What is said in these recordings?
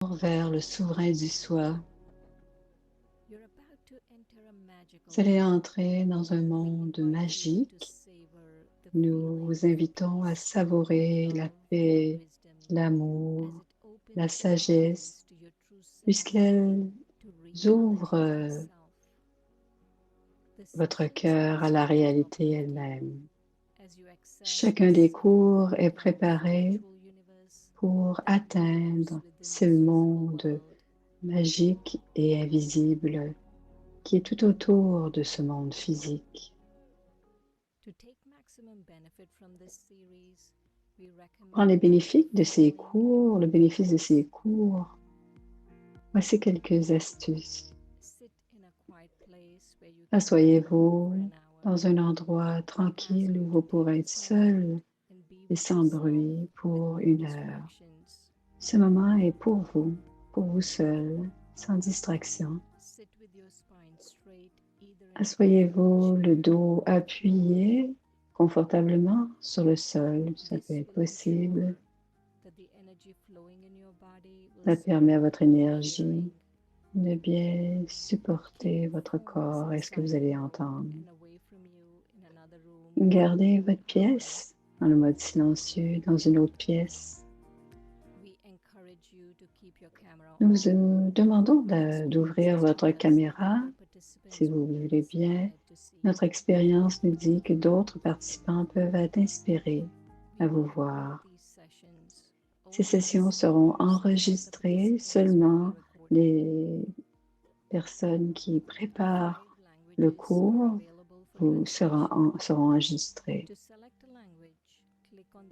vers le souverain du soi. Vous allez entrer dans un monde magique. Nous vous invitons à savourer la paix, l'amour, la sagesse, puisqu'elles ouvrent votre cœur à la réalité elle-même. Chacun des cours est préparé pour atteindre ce monde magique et invisible qui est tout autour de ce monde physique. Prends les bénéfices de ces cours, le bénéfice de ces cours. Voici quelques astuces. Asseyez-vous dans un endroit tranquille où vous pourrez être seul et sans bruit pour 1 heure. Ce moment est pour vous seul, sans distraction. Asseyez-vous le dos appuyé confortablement sur le sol, ça peut être possible. Ça permet à votre énergie de bien supporter votre corps et ce que vous allez entendre. Gardez votre pièce dans le mode silencieux, dans une autre pièce. Nous vous demandons d'ouvrir votre caméra si vous voulez bien. Notre expérience nous dit que d'autres participants peuvent être inspirés à vous voir. Ces sessions seront enregistrées, seulement les personnes qui préparent le cours seront enregistrées.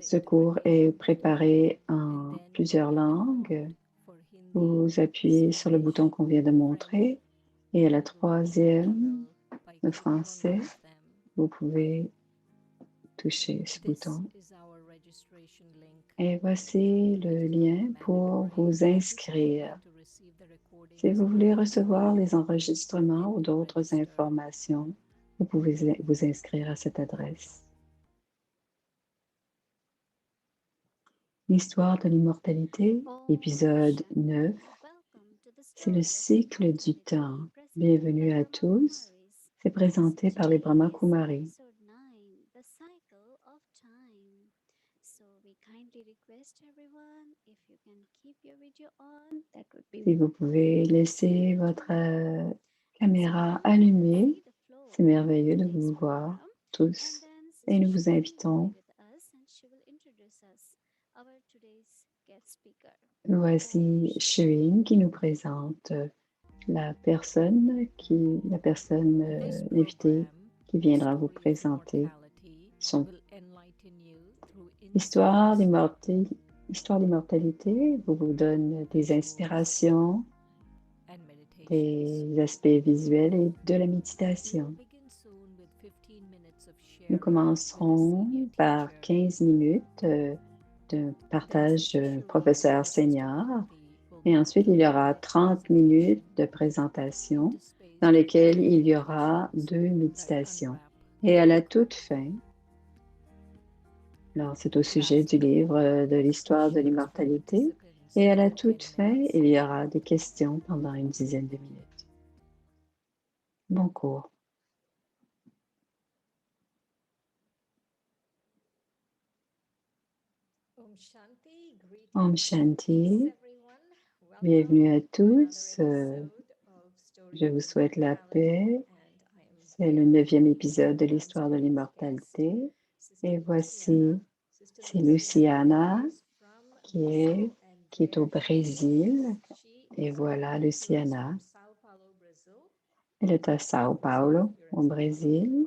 Ce cours est préparé en plusieurs langues. Vous appuyez sur le bouton qu'on vient de montrer et à la troisième, le français, vous pouvez toucher ce bouton. Et voici le lien pour vous inscrire. Si vous voulez recevoir les enregistrements ou d'autres informations, vous pouvez vous inscrire à cette adresse. L'histoire de l'immortalité, épisode 9, c'est le cycle du temps. Bienvenue à tous. C'est présenté par les Brahma Kumaris. Si vous pouvez laisser votre caméra allumée, c'est merveilleux de vous voir tous et nous vous invitons. Voici Shireen qui nous présente la personne invitée qui viendra vous présenter son histoire d'immortalité. Vous donne des inspirations, des aspects visuels et de la méditation. Nous commencerons par 15 minutes de partage de professeur senior et ensuite il y aura 30 minutes de présentation dans lesquelles il y aura 2 méditations. Et à la toute fin, alors c'est au sujet du livre de l'histoire de l'immortalité, et à la toute fin, il y aura des questions pendant une dizaine de minutes. Bon cours. Om Shanti, bienvenue à tous. Je vous souhaite la paix. C'est le 9e épisode de l'histoire de l'immortalité. Et voici, c'est Luciana qui est au Brésil. Et voilà Luciana. Elle est à Sao Paulo, au Brésil.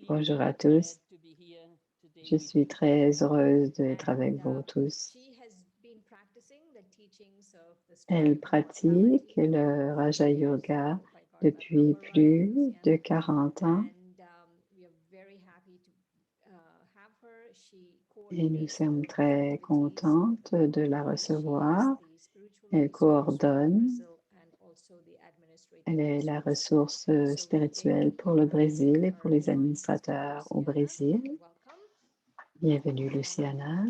Bonjour à tous. Je suis très heureuse d'être avec vous tous. Elle pratique le Raja Yoga depuis plus de 40 ans. Et nous sommes très contentes de la recevoir. Elle coordonne. Elle est la ressource spirituelle pour le Brésil et pour les administrateurs au Brésil. Bienvenue, Luciana.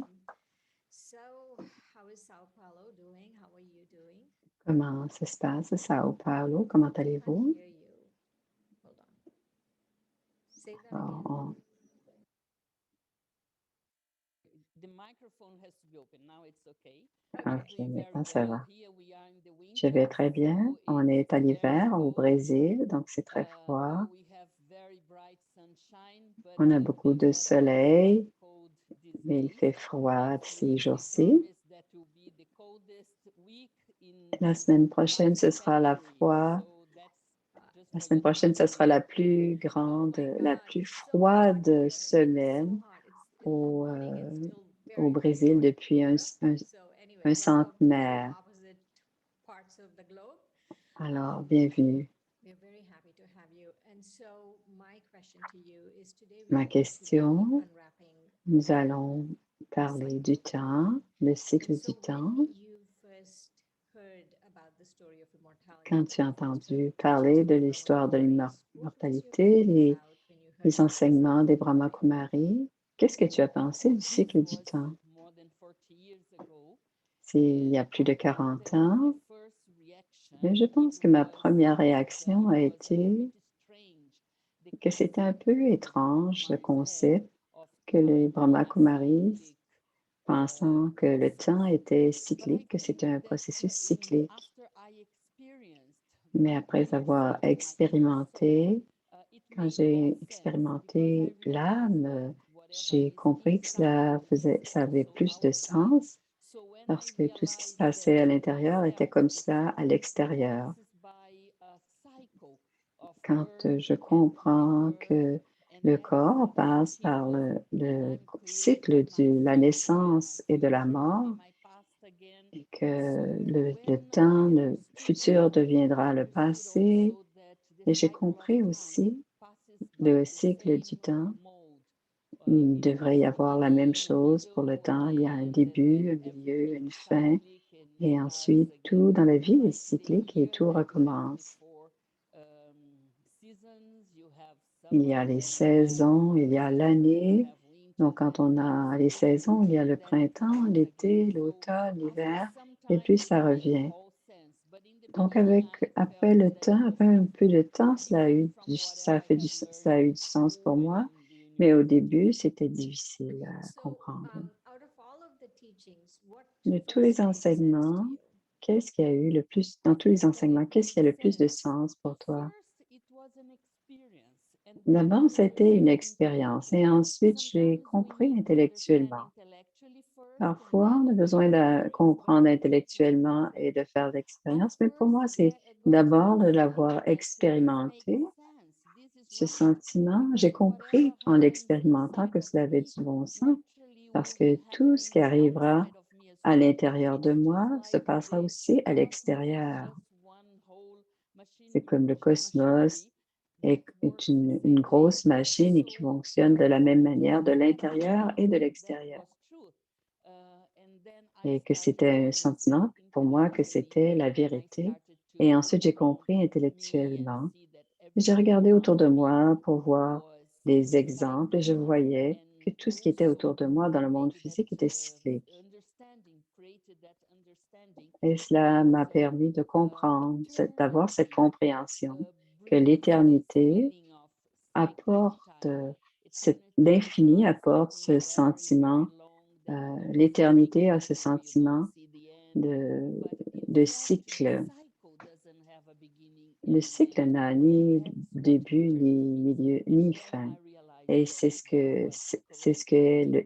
Comment ça se passe à Sao Paulo? Comment allez-vous? Alors, OK, maintenant ça va. Je vais très bien. On est à l'hiver au Brésil, donc c'est très froid. On a beaucoup de soleil, mais il fait froid ces jours-ci. La semaine prochaine, ce sera la semaine prochaine, ce sera la plus froide semaine au Brésil depuis un centenaire. Alors, bienvenue. Ma question, nous allons parler du temps, le cycle du temps. Quand tu as entendu parler de l'histoire de l'immortalité, les enseignements des Brahma Kumaris, qu'est-ce que tu as pensé du cycle du temps? C'est il y a plus de 40 ans, mais je pense que ma première réaction a été que c'était un peu étrange, le concept que les Brahma Kumaris, pensant que le temps était cyclique, que c'était un processus cyclique. Mais après avoir expérimenté, quand j'ai expérimenté l'âme, j'ai compris que ça avait plus de sens parce que tout ce qui se passait à l'intérieur était comme ça à l'extérieur. Quand je comprends que le corps passe par le cycle de la naissance et de la mort et que le temps, le futur deviendra le passé, et j'ai compris aussi le cycle du temps. Il devrait y avoir la même chose pour le temps. Il y a un début, un milieu, une fin, et ensuite tout dans la vie est cyclique et tout recommence. Il y a les saisons, il y a l'année. Donc, quand on a les saisons, il y a le printemps, l'été, l'automne, l'hiver, et puis ça revient. Donc, après le temps, après un peu de temps, ça a eu du sens pour moi, mais au début, c'était difficile à comprendre. De tous les enseignements, qu'est-ce qui a eu le plus, dans tous les enseignements, qu'est-ce qui a le plus de sens pour toi? D'abord, c'était une expérience et ensuite, j'ai compris intellectuellement. Parfois, on a besoin de comprendre intellectuellement et de faire l'expérience, mais pour moi, c'est d'abord de l'avoir expérimenté, ce sentiment. J'ai compris en l'expérimentant que cela avait du bon sens parce que tout ce qui arrivera à l'intérieur de moi se passera aussi à l'extérieur. C'est comme le cosmos est une grosse machine et qui fonctionne de la même manière de l'intérieur et de l'extérieur. Et que c'était un sentiment pour moi que c'était la vérité. Et ensuite, j'ai compris intellectuellement. J'ai regardé autour de moi pour voir des exemples et je voyais que tout ce qui était autour de moi dans le monde physique était cyclique. Et cela m'a permis de comprendre, d'avoir cette compréhension que l'éternité apporte, l'infini apporte ce sentiment, l'éternité a ce sentiment de, de cycle. Le cycle n'a ni début, ni milieu, ni fin. Et c'est ce que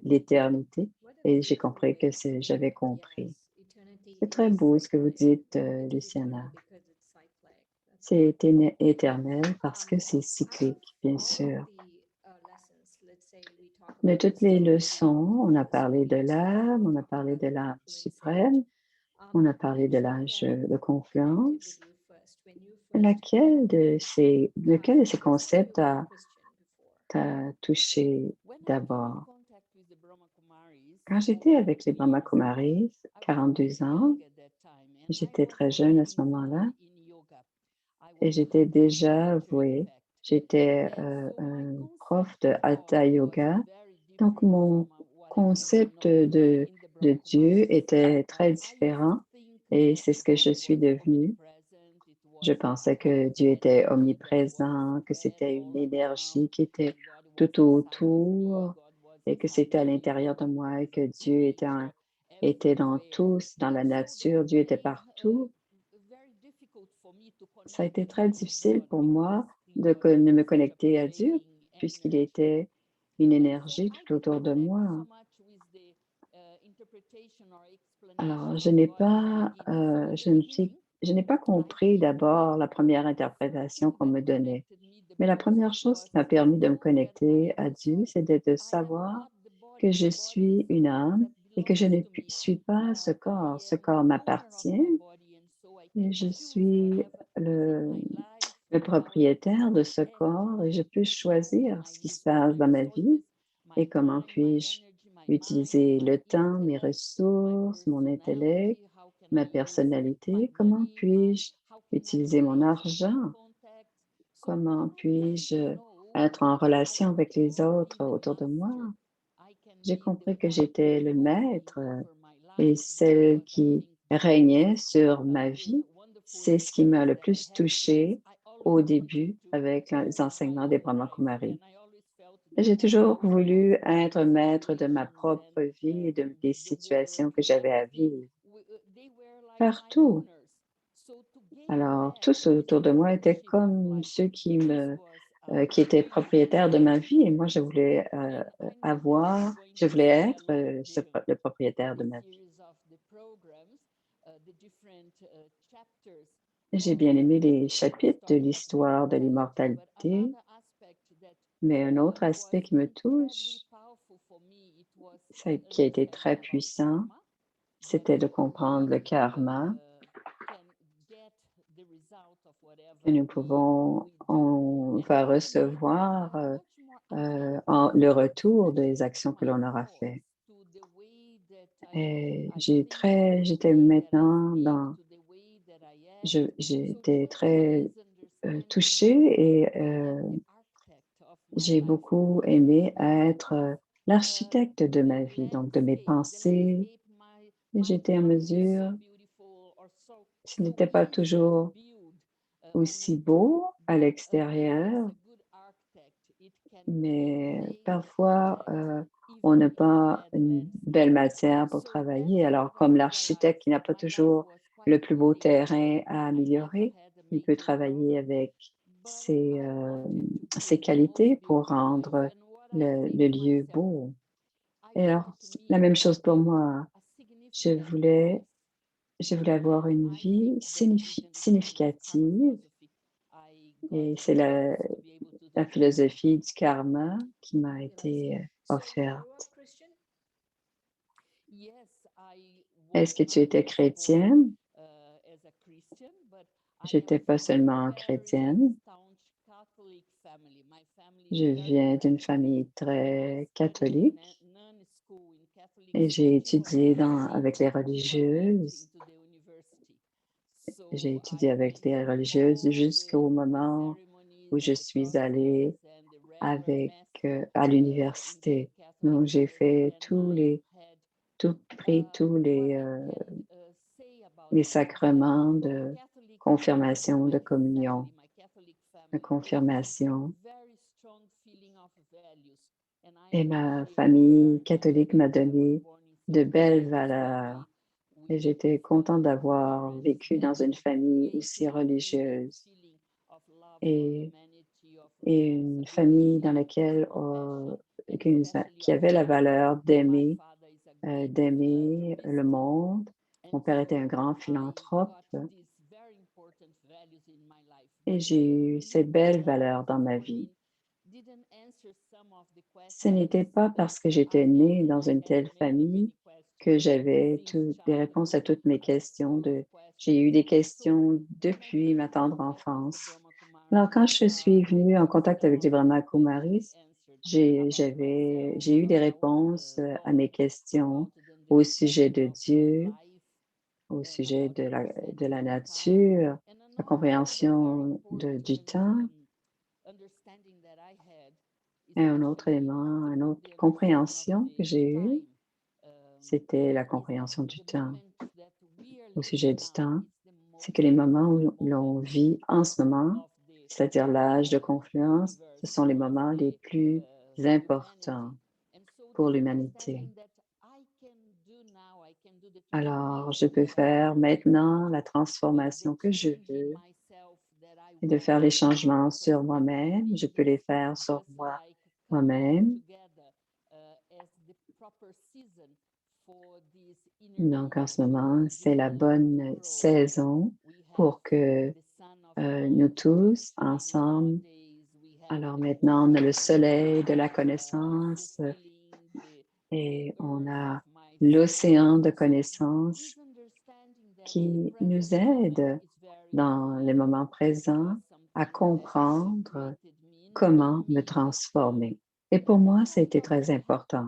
l'éternité. Et j'ai compris que j'avais compris. C'est très beau ce que vous dites, Luciana. C'est éternel parce que c'est cyclique, bien sûr. De toutes les leçons, on a parlé de l'âme, on a parlé de l'âme suprême, on a parlé de l'âge de confluence. Lequel de ces concepts t'a touché d'abord? Quand j'étais avec les Brahma Kumaris, 42 ans, j'étais très jeune à ce moment-là et j'étais déjà avouée. J'étais un prof de Hatha Yoga. Donc, concept de Dieu était très différent et c'est ce que je suis devenue. Je pensais que Dieu était omniprésent, que c'était une énergie qui était tout autour et que c'était à l'intérieur de moi et que Dieu était dans tout, dans la nature, Dieu était partout. Ça a été très difficile pour moi de me connecter à Dieu puisqu'il était une énergie tout autour de moi. Alors, je n'ai pas compris d'abord la première interprétation qu'on me donnait. Mais la première chose qui m'a permis de me connecter à Dieu, c'est de savoir que je suis une âme et que je ne suis pas ce corps. Ce corps m'appartient et je suis le, le propriétaire de ce corps et je peux choisir ce qui se passe dans ma vie et comment puis-je utiliser le temps, mes ressources, mon intellect, ma personnalité, comment puis-je utiliser mon argent, comment puis-je être en relation avec les autres autour de moi. J'ai compris que j'étais le maître et celle qui régnait sur ma vie. C'est ce qui m'a le plus touchée au début avec les enseignements des Brahma Kumaris. J'ai toujours voulu être maître de ma propre vie et des situations que j'avais à vivre partout. Alors, tous autour de moi étaient comme ceux qui étaient propriétaires de ma vie et moi, je voulais être le propriétaire de ma vie. J'ai bien aimé les chapitres de l'histoire de l'immortalité, mais un autre aspect qui me touche, qui a été très puissant, c'était de comprendre le karma. Et on va recevoir le retour des actions que l'on aura fait. Et j'étais maintenant j'étais très touchée et j'ai beaucoup aimé être l'architecte de ma vie, donc de mes pensées. Et j'étais en mesure, ce n'était pas toujours aussi beau à l'extérieur, mais parfois, on n'a pas une belle matière pour travailler. Alors, comme l'architecte qui n'a pas toujours le plus beau terrain à améliorer, il peut travailler avec ses qualités pour rendre le lieu beau. Et alors, la même chose pour moi. Je voulais, je voulais avoir une vie significative et c'est la philosophie du karma qui m'a été offerte. Est-ce que tu étais chrétienne? J'étais pas seulement chrétienne. Je viens d'une famille très catholique et j'ai étudié avec les religieuses. J'ai étudié avec les religieuses jusqu'au moment où je suis allée à l'université. Donc, j'ai fait pris tous les sacrements de confirmation, de communion, de confirmation. Et ma famille catholique m'a donné de belles valeurs. Et j'étais contente d'avoir vécu dans une famille aussi religieuse et, et une famille dans laquelle qui avait la valeur d'aimer le monde. Mon père était un grand philanthrope et j'ai eu ces belles valeurs dans ma vie. Ce n'était pas parce que j'étais née dans une telle famille que j'avais toutes les réponses à toutes mes questions. J'ai eu des questions depuis ma tendre enfance. Alors, quand je suis venue en contact avec les Brahma Kumaris, j'ai eu des réponses à mes questions au sujet de Dieu, au sujet de la nature, la compréhension du temps. Et un autre élément, une autre compréhension que j'ai eue, c'était la compréhension du temps. Au sujet du temps, c'est que les moments où l'on vit en ce moment, c'est-à-dire l'âge de confluence, ce sont les moments les plus importants pour l'humanité. Alors, je peux faire maintenant la transformation que je veux et de faire les changements sur moi-même. Je peux les faire sur moi-même. Donc, en ce moment, c'est la bonne saison pour que nous tous, ensemble, alors maintenant, on a le soleil de la connaissance et on a l'océan de connaissances qui nous aide dans les moments présents à comprendre comment me transformer. Et pour moi, ça a été très important.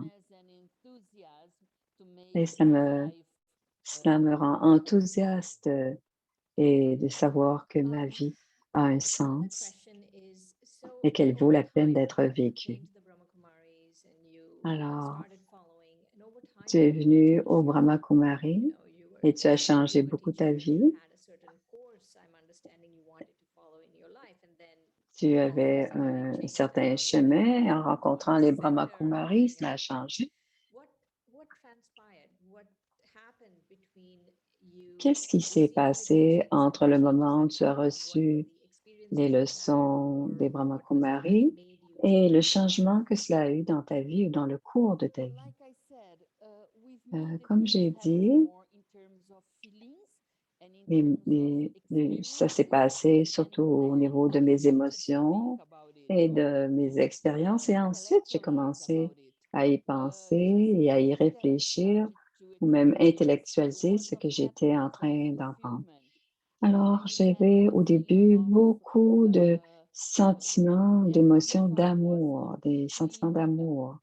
Et cela me rend enthousiaste et de savoir que ma vie a un sens et qu'elle vaut la peine d'être vécue. Alors, tu es venu au Brahma Kumari et tu as changé beaucoup ta vie. Tu avais un certain chemin en rencontrant les Brahma Kumaris, cela a changé. Qu'est-ce qui s'est passé entre le moment où tu as reçu les leçons des Brahma Kumaris et le changement que cela a eu dans ta vie ou dans le cours de ta vie? Comme j'ai dit, ça s'est passé surtout au niveau de mes émotions et de mes expériences. Et ensuite, j'ai commencé à y penser et à y réfléchir ou même intellectualiser ce que j'étais en train d'entendre. Alors, j'avais au début beaucoup de sentiments, d'émotions d'amour, des sentiments d'amour.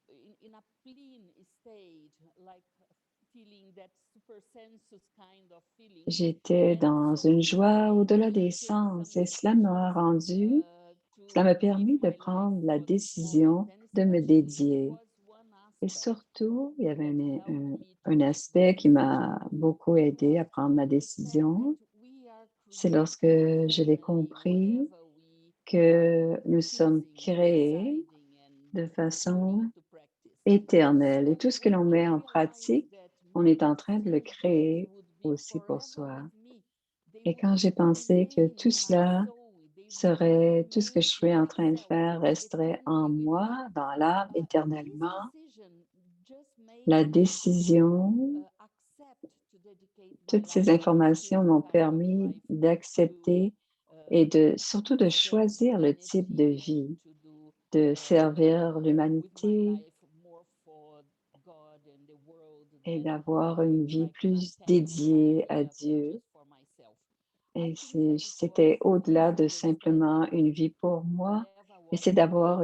J'étais dans une joie au-delà des sens et cela m'a permis de prendre la décision de me dédier. Et surtout, il y avait un aspect qui m'a beaucoup aidé à prendre ma décision. C'est lorsque je l'ai compris que nous sommes créés de façon éternelle et tout ce que l'on met en pratique, on est en train de le créer aussi pour soi. Et quand j'ai pensé que tout cela tout ce que je suis en train de faire resterait en moi, dans l'âme, éternellement, la décision, toutes ces informations m'ont permis d'accepter et surtout de choisir le type de vie, de servir l'humanité et d'avoir une vie plus dédiée à Dieu. Et c'était au-delà de simplement une vie pour moi, mais c'est d'avoir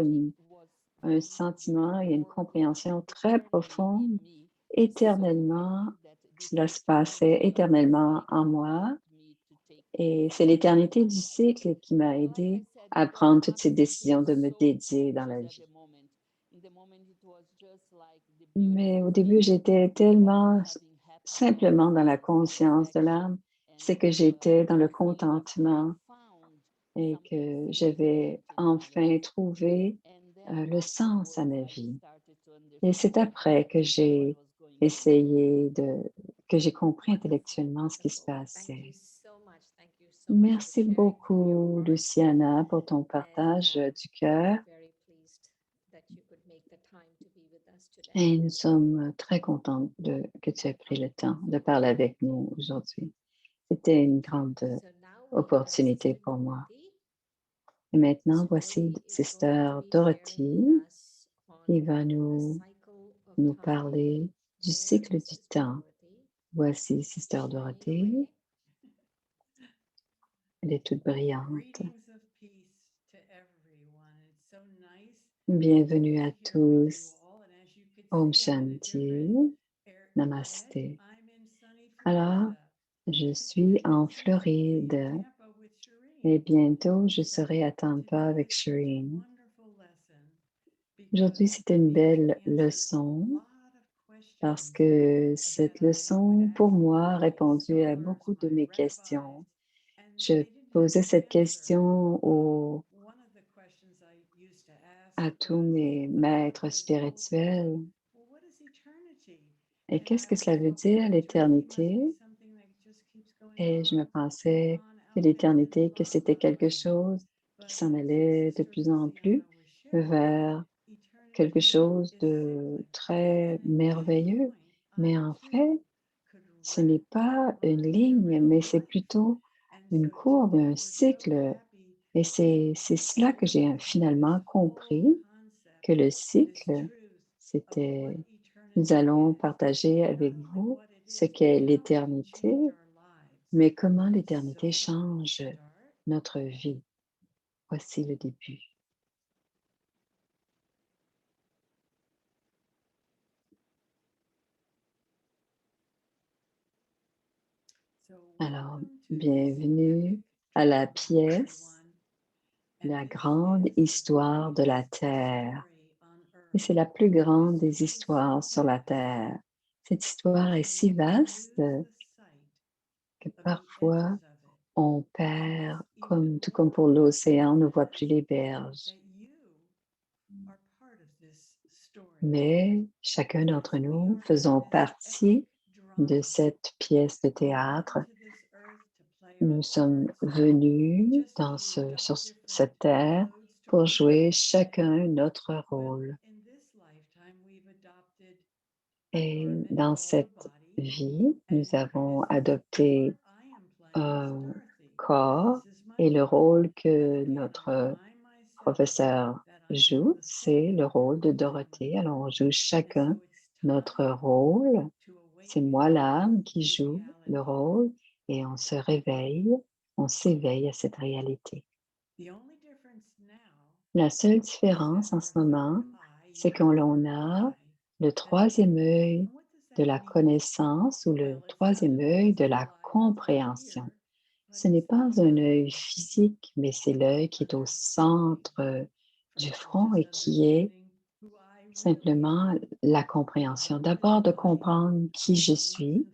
un sentiment et une compréhension très profonde éternellement. Cela se passait éternellement en moi et c'est l'éternité du cycle qui m'a aidé à prendre toutes ces décisions de me dédier dans la vie. Mais au début, j'étais tellement simplement dans la conscience de l'âme, c'est que j'étais dans le contentement et que j'avais enfin trouvé le sens à ma vie. Et c'est après que j'ai que j'ai compris intellectuellement ce qui se passait. Merci beaucoup, Luciana, pour ton partage du cœur. Et nous sommes très contents que tu aies pris le temps de parler avec nous aujourd'hui. C'était une grande opportunité pour moi. Et maintenant, voici Sister Dorothy qui va nous parler du cycle du temps. Voici Sister Dorothée. Elle est toute brillante. Bienvenue à tous. Om Shanti. Namaste. Alors, je suis en Floride et bientôt je serai à Tampa avec Shireen. Aujourd'hui, c'était une belle leçon parce que cette leçon, pour moi, a répondu à beaucoup de mes questions. Je posais cette question à tous mes maîtres spirituels. Et qu'est-ce que cela veut dire, l'éternité? Et je me pensais que l'éternité, que c'était quelque chose qui s'en allait de plus en plus vers quelque chose de très merveilleux. Mais en fait, ce n'est pas une ligne, mais c'est plutôt une courbe, un cycle. Et c'est cela que j'ai finalement compris, que le cycle, c'était, nous allons partager avec vous ce qu'est l'éternité, mais comment l'éternité change notre vie. Voici le début. Alors, bienvenue à la pièce, la grande histoire de la Terre. Et c'est la plus grande des histoires sur la Terre. Cette histoire est si vaste que parfois on perd, tout comme pour l'océan, on ne voit plus les berges. Mais chacun d'entre nous faisons partie de cette pièce de théâtre. Nous sommes venus sur cette terre pour jouer chacun notre rôle. Et dans cette vie, nous avons adopté un corps et le rôle que notre professeur joue, c'est le rôle de Dorothée. Alors, on joue chacun notre rôle. C'est moi l'âme qui joue le rôle et on s'éveille à cette réalité. La seule différence en ce moment, c'est qu'on a le troisième œil de la connaissance ou le troisième œil de la compréhension. Ce n'est pas un œil physique, mais c'est l'œil qui est au centre du front et qui est simplement la compréhension. D'abord, de comprendre qui je suis.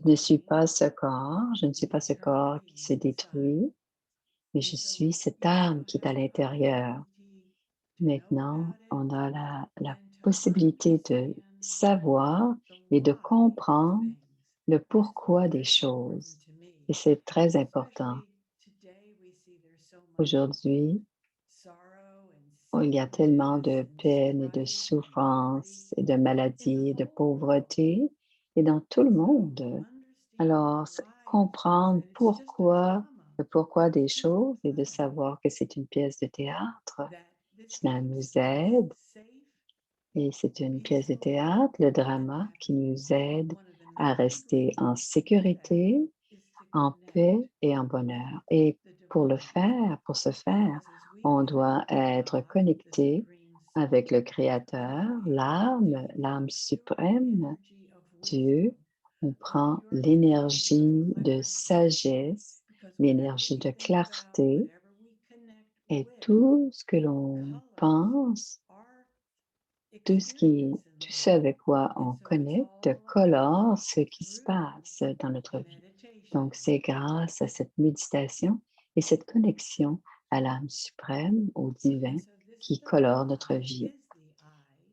Ne suis pas ce corps, je ne suis pas ce corps qui se détruit, mais je suis cette âme qui est à l'intérieur. Maintenant, on a la possibilité de savoir et de comprendre le pourquoi des choses. Et c'est très important. Aujourd'hui, il y a tellement de peine et de souffrance et de maladie et de pauvreté et dans tout le monde. Alors, comprendre le pourquoi des choses et de savoir que c'est une pièce de théâtre, cela nous aide. Et c'est une pièce de théâtre, le drama, qui nous aide à rester en sécurité, en paix et en bonheur. Et pour ce faire, on doit être connecté avec le Créateur, l'âme suprême, Dieu. On prend l'énergie de sagesse, l'énergie de clarté et tout ce que l'on pense, tout ce avec quoi on connecte colore ce qui se passe dans notre vie. Donc, c'est grâce à cette méditation et cette connexion à l'âme suprême, au divin, qui colore notre vie.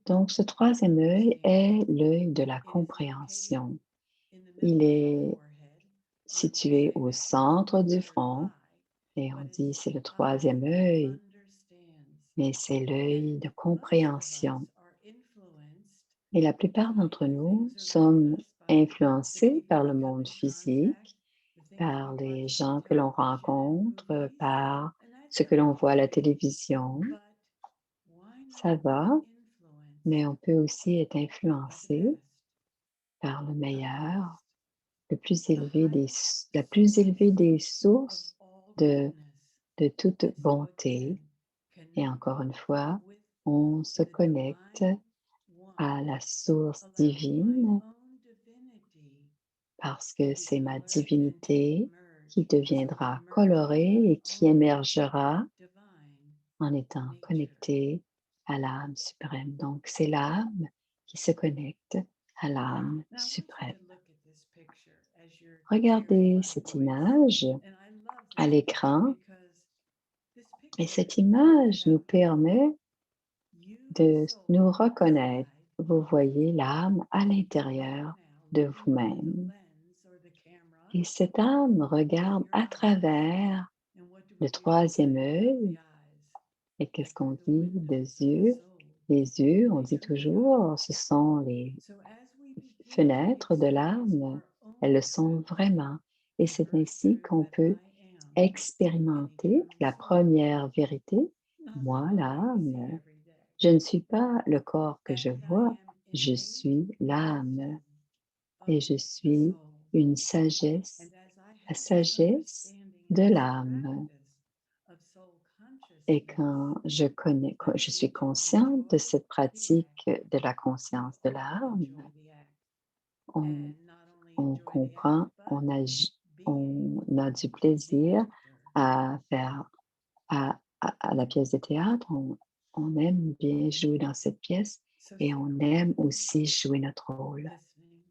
Donc, ce troisième œil est l'œil de la compréhension. Il est situé au centre du front et on dit c'est le troisième œil, mais c'est l'œil de compréhension. Et la plupart d'entre nous sommes influencés par le monde physique, par les gens que l'on rencontre, par ce que l'on voit à la télévision. Ça va, mais on peut aussi être influencé par le meilleur, la plus élevée des sources de, de toute bonté. Et encore une fois, on se connecte à la source divine parce que c'est ma divinité qui deviendra colorée et qui émergera en étant connectée à l'âme suprême. Donc, c'est l'âme qui se connecte à l'âme Now, I want you suprême. to look at this picture as you're hearing Regardez my cette voice. image And I love à this l'écran because this et picture cette is image nous about permet you, the de nous soul reconnaître. inside, Vous voyez l'âme à and right l'intérieur now de looking through the vous-même. lens or the camera Et cette âme of regarde your à eyes. travers And what do le we usually troisième say about the œil. eyes? Et They're qu'est-ce qu'on through the dit windows des of the yeux? soul. Les yeux, on They dit truly are. toujours, ce sont les So as we begin to fenêtres de experience l'âme. our Elles own le sont truth, vraiment. Et the c'est first ainsi truth qu'on that peut I am, an expérimenter eternal la soul, première vérité. not the Moi, body we see l'âme, every day. je ne suis pas le corps que je And I vois, am je innate suis l'âme wisdom et of je the suis soul. une sagesse, And as I la have this sagesse understanding de and this l'âme. practice of soul Et consciousness, quand je connais, quand then je we suis can consciente de enjoy cette the act. pratique de la We conscience de all l'âme, enjoy the act. on, And not only on enjoy the act, comprend, but being on able a du to be plaisir actor. à faire à la pièce de théâtre. On aime bien jouer dans cette pièce So et sit on aime quietly, aussi jouer notre rôle. listening,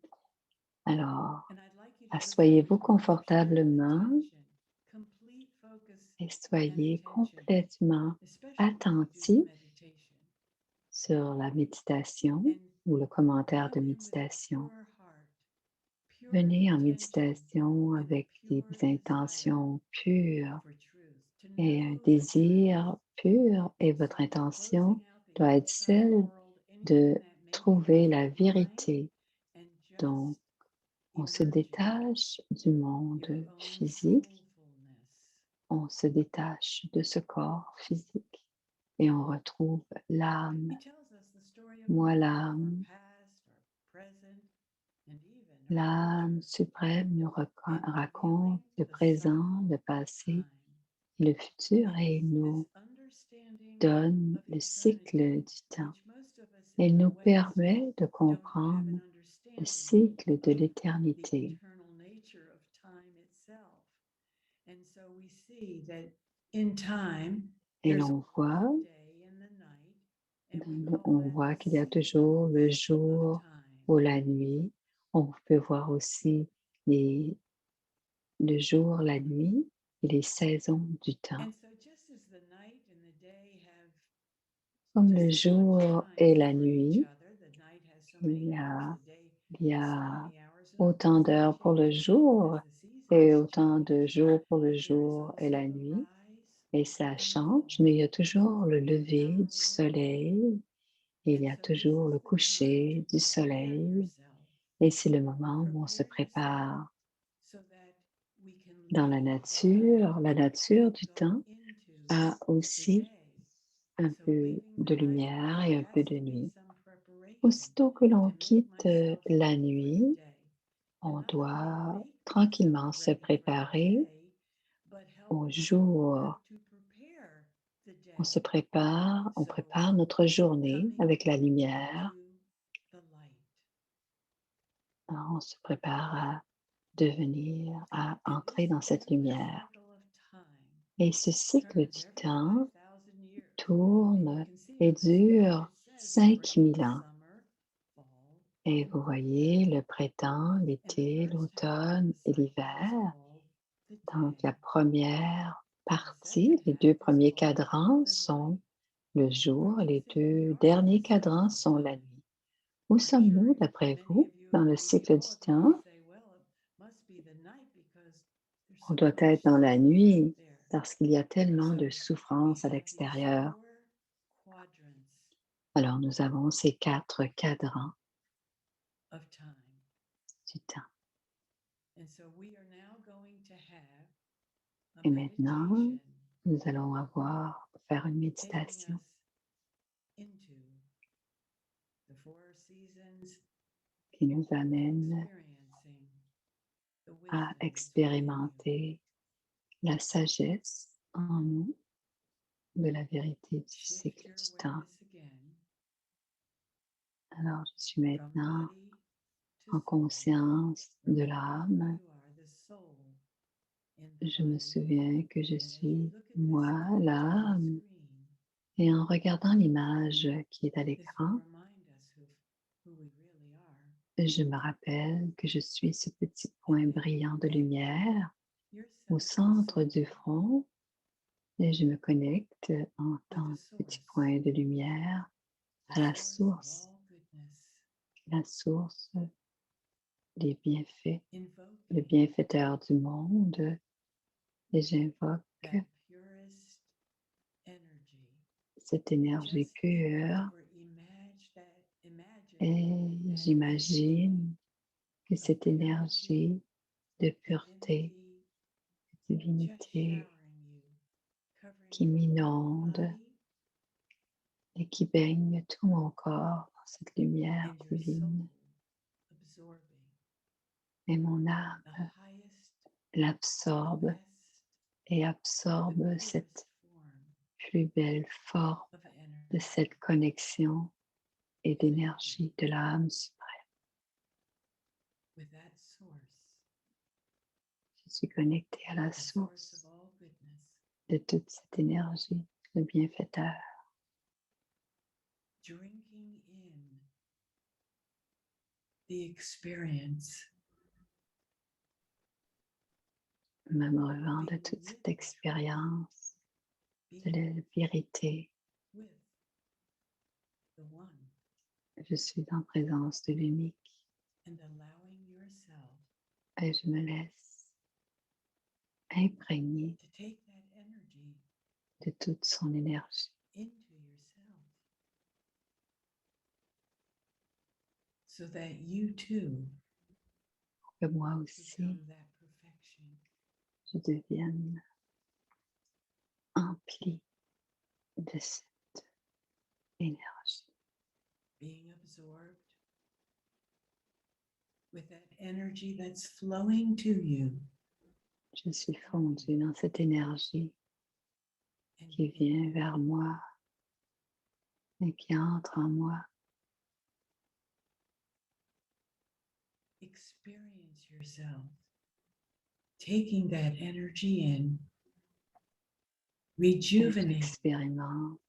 Alors, and I'd like you to listen asseyez-vous with rapture and confortablement attention, complete focus et and soyez attention, complètement especially when you do the attentifs meditation. sur la méditation And ou le commentaire come de in with a méditation. pure heart, pure Venez en intention, méditation and a avec des pure desire intentions pures for truth, to et un know the truth. désir pur, et And votre so we're closing intention out the doit être outside celle world, anything de that may be trouver in la your mind, vérité. and Donc, just on se emerging détache du your monde own physique, soulfulness. on se détache de ce corps physique et on retrouve l'âme. He tells us the story of Moi, life, our l'âme, past, our present, and even our l'âme future. suprême nous And we raconte link le the présent, cycle le of passé time. et le futur And et it's this nous understanding donne of le eternity, cycle du temps. which most of us in Elle the nous West permet de don't have comprendre an le understanding cycle de of the l'éternité. eternal nature of time itself. And so we see that in time, Et there's l'on voit, the day and the night, and we call on that voit the qu'il y a seasons toujours le of jour time. ou la nuit. On peut voir aussi les, le jour, la nuit et les saisons du temps. And so just as the night and the day have Comme just le as much jour time et la for each nuit, other, the night has so il many y hours, a, the day il y has so a many hours, and of autant course that d'heures pour le changes jour as the et seasons autant de change. jours pour le There is jour et also la the nuit. rise Et ça and the change, fall mais il y a toujours le in lever our du world. soleil, et il And y a so this toujours is le the time to coucher du prepare soleil. yourself. Et c'est le moment où on se Prepare yourself prépare so that we can dans la leave the night nature and du go temps into a the aussi day. un So peu leaving de the night lumière et un peu has de to be nuit. some preparation Aussitôt que l'on to make quitte myself la ready for the nuit, day. And on not only doit make myself tranquillement se ready for the préparer day, but help au other jour. to prepare the On se day. prépare, on So prépare notre journée coming avec la into lumière. the light. On se prépare à devenir, à And entrer this dans cette endless lumière. cycle of time Et ce cycle turns du every temps 5,000 years. And you tourne can see et on the sketch dure it says spring, 5000 ans. summer, fall, Et and vous winter. voyez le printemps, And the l'été, first half of l'automne the et cycle is l'hiver. called the Donc la day. première The partie, second les half deux is premiers called cadrans the sont night. le Where jour, do you les think we deux are in derniers the cycle cadrans of sont la time? nuit. Où I'm sure sommes-nous, d'après many vous, of you dans who le would cycle du qualify temps? say, well, it must be the night because there's On so doit much être dans la suffering out nuit there. parce qu'il y a tellement So de we souffrance à have these l'extérieur. 4 quadrants Alors nous avons ces 4 cadrans of time. du temps. And so we are now going to have a Et maintenant, meditation nous allons faire une taking méditation us into the 4 seasons qui nous and amène experiencing the à wisdom that's within you. expérimenter la sagesse en nous de la vérité du Shift cycle your du temps. awareness again Alors, je suis from maintenant body to en soul, conscience de remembering who l'âme. you are, the soul in the Je me body. souviens que je And as you suis look at this moi, image on the l'âme, screen, Et en regardant l'image qui est à This will l'écran, remind us of who we really are. je me rappelle que je suis ce petit And point that you brillant de connect lumière yourself au to the centre du soul, front et je me connecte en with the tant que petit source, point de lumière the à source of all goodness, la source des bienfaits, le invoking bienfaiteur du monde et j'invoque that purest energy. cette énergie Just think pure or imagine et that energy, j'imagine que of cette purity, énergie de that pureté, energy de just divinité showering you, covering qui your whole m'inonde body et qui baigne tout mon corps dans cette lumière and your divine soul absorbing et mon the âme highest, the l'absorbe best, et the absorbe cette purest form plus belle forme of de energy cette connexion et connected d'énergie de l'âme suprême. with that source, Je suis connectée à la the source of source all goodness, de toute cette énergie, le bienfaiteur. drinking in the experience, M'abreuvant de being toute with cette the truth, expérience de being la vérité. with the one, Je suis en présence de l'unique and allowing yourself et je me laisse imprégner to take that energy de toute son énergie into yourself so that you too pour que moi aussi become that perfection. je devienne empli de cette énergie. Being absorbed with that energy that's flowing to you Je suis fondue dans cette énergie and qui in vient you. vers moi et qui entre en moi. Experience yourself taking that energy in, Et rejuvenating, j'expérimente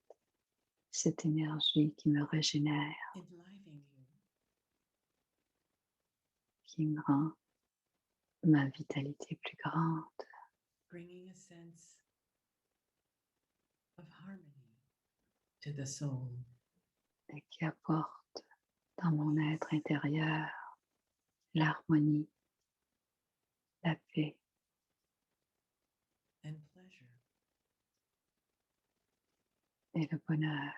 cette énergie qui me régénère, enlivening you, qui me rend ma vitalité plus grande bringing a sense of harmony to the soul, et qui apporte dans mon être peace, intérieur l'harmonie, la paix and pleasure et le bonheur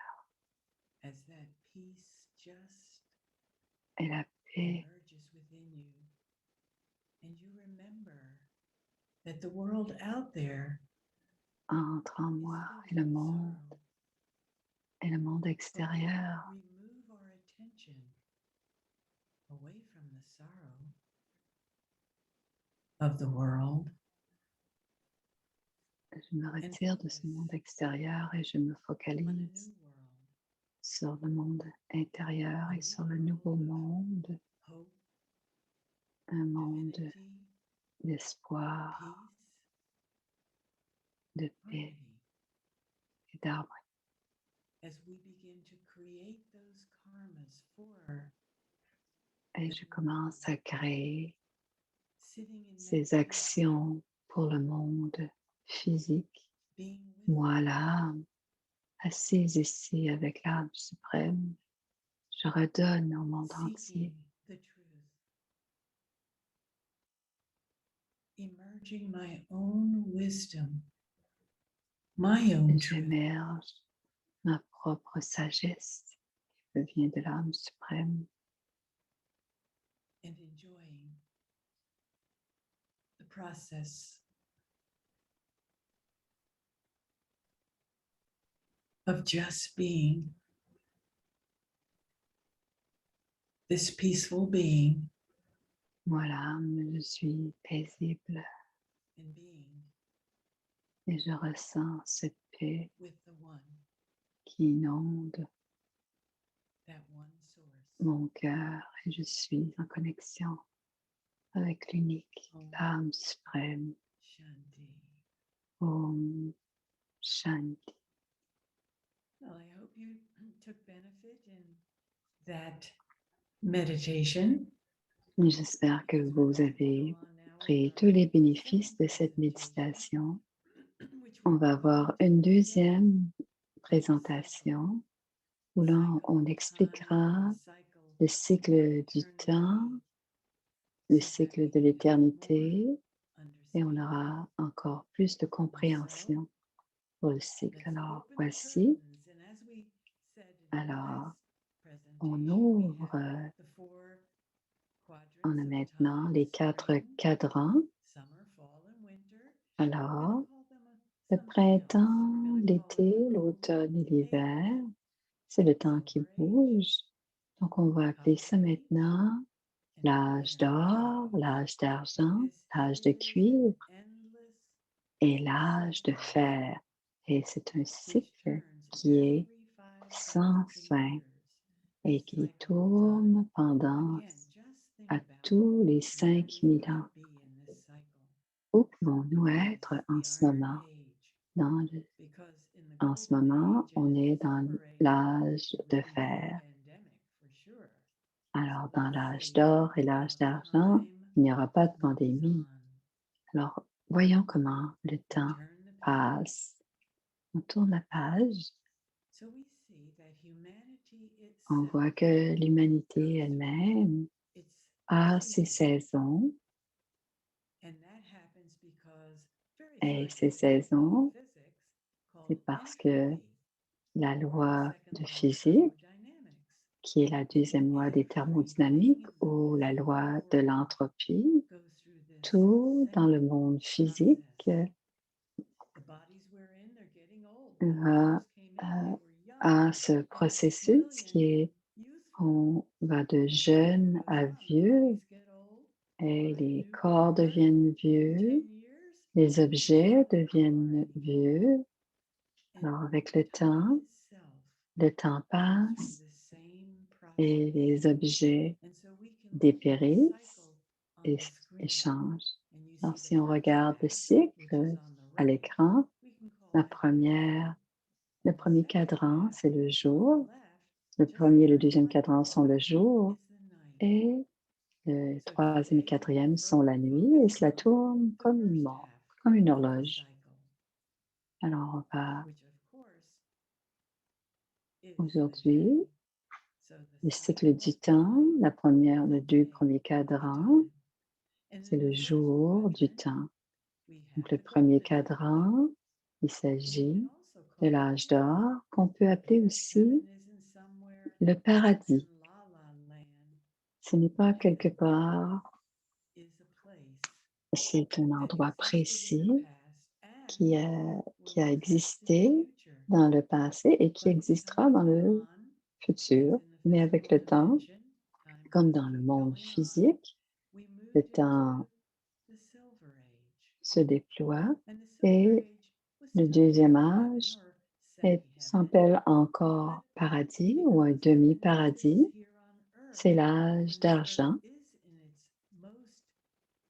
as that peace just et la paix emerges within you. And you remember that the world out there entre en is moi filled with sorrow. et le monde But we extérieur. remove our attention away from the sorrow of the world Je me and retire de ce focus monde extérieur et je me on a focalise new world, sur le monde intérieur a et new sur le world nouveau of monde, hope, un monde divinity, d'espoir, peace, de paix harmony, et d'harmonie. as we begin to create those karmas for Et the je new commence world, à créer sitting in ces meditation, actions pour le monde physique, being with moi l'âme, assise ici avec l'âme suprême. Je redonne au monde entier, seeking the truth, emerging my own wisdom, my own truth, j'émerge ma propre sagesse qui me vient de l'âme suprême and enjoying the process of just being this peaceful being Moi l'âme, je suis paisible and being et je ressens cette paix with the one, qui inonde that one source. mon cœur et je suis en connexion avec l'unique, Om l'âme suprême. Shanti. Om Shanti. Well, I hope you took benefit in that meditation. J'espère que Because we're vous going to go avez on now with pris the tous les bénéfices second de cette presentation, méditation. which On we're va calling avoir une the deuxième of the cycle. présentation où The là, cycle on of time, expliquera the cycle le of cycle du temps, eternity. le So that cycle we de can have more l'éternité, et on understanding. aura encore plus de And so compréhension pour le cycle. let's Alors, open the voici. curtains. And as we said in the Alors, last on presentation, we ouvre, have the four on a quadrants of maintenant time, les 4 spring, cadrans. summer, fall, and winter. We're going to Alors, call them le something else. We're printemps, going to call it l'été, the gold l'automne et l'hiver, age, c'est le the temps qui silver age, bouge. Donc, on va the appeler copper ça age, maintenant and the l'âge iron d'or, age. l'âge And d'argent, this l'âge de is cuivre an endless et l'âge de cycle fer. Et c'est un which cycle turns qui est every sans 5,000 fin years. The et qui cycle of time. tourne pendant Again, just think à about tous les where we 5000 ans. might be in this cycle. Où pouvons-nous Yes, être en the ce iron moment? age. Dans Because in the En ce golden moment, age on and est the dans silver age, l'âge there de will be no fer. pandemic for sure. So Alors, dans let's l'âge see d'or et l'âge how d'argent, time il n'y aura pas de moves pandémie. on. Alors, voyons comment le We temps turn the page. passe. On tourne la page. So we see that humanity On itself voit que l'humanité goes through elle-même its a ses seasons. saisons. And that happens because very Et ces scientific law of saisons, physics called c'est parce que entropy, la the loi second de law of physique, thermodynamics. qui est la deuxième loi des Everything thermodynamiques in ou the la physical loi de world l'entropie, goes through this tout dans le same monde physique process. The bodies we're in, they're getting old. When we va first came in, we were young à ce and processus brilliant qui and est youthful. on va de And as time jeune goes à on, the vieux bodies get old. et Like a les new corps car, deviennent in 10 vieux, years, les it's objets not the car deviennent anymore. vieux. And Alors avec le time itself temps goes through passe the same et process. les objets And so we can look at the dépérissent cycle on et, the et screen. changent. And you Alors see the si on first regarde le act, which is cycle on the à right. l'écran, We can call la that the day. première, le And the premier second cadran, act c'est le on the jour. left, Le just premier et le deuxième like cadran sont le before, jour. is the night. Et le So troisième et today we'll quatrième sont la nuit et cela focus on tourne the comme une first montre, half comme une of the horloge. cycle, Alors on va which of course is the aujourd'hui day. So le the cycle cycle du of temps, time, le the deux day, premiers the cadrans, time. And c'est in le the first jour du quadrant, temps. we Donc have le the premier golden age. cadran, il And we can s'agit also de call it l'âge heaven. d'or, qu'on peut appeler Yes, heaven aussi isn't somewhere le up in paradis. La La Land. Ce n'est pas quelque Heaven part, is a place c'est un that endroit existed in the précis past and qui will a exist in the existé future. dans le passé et qui But as existera time dans goes le on, as futur. in the Mais physical avec le temps, dimension, time comme does dans le keep monde going on, physique, we le moved temps into the silver age. se déploie And the silver et age was le still deuxième called heaven âge or semi-heaven, s'appelle but encore paradis ou un because heaven exists demi-paradis. here on earth, C'est l'âge when the earth d'argent is in its most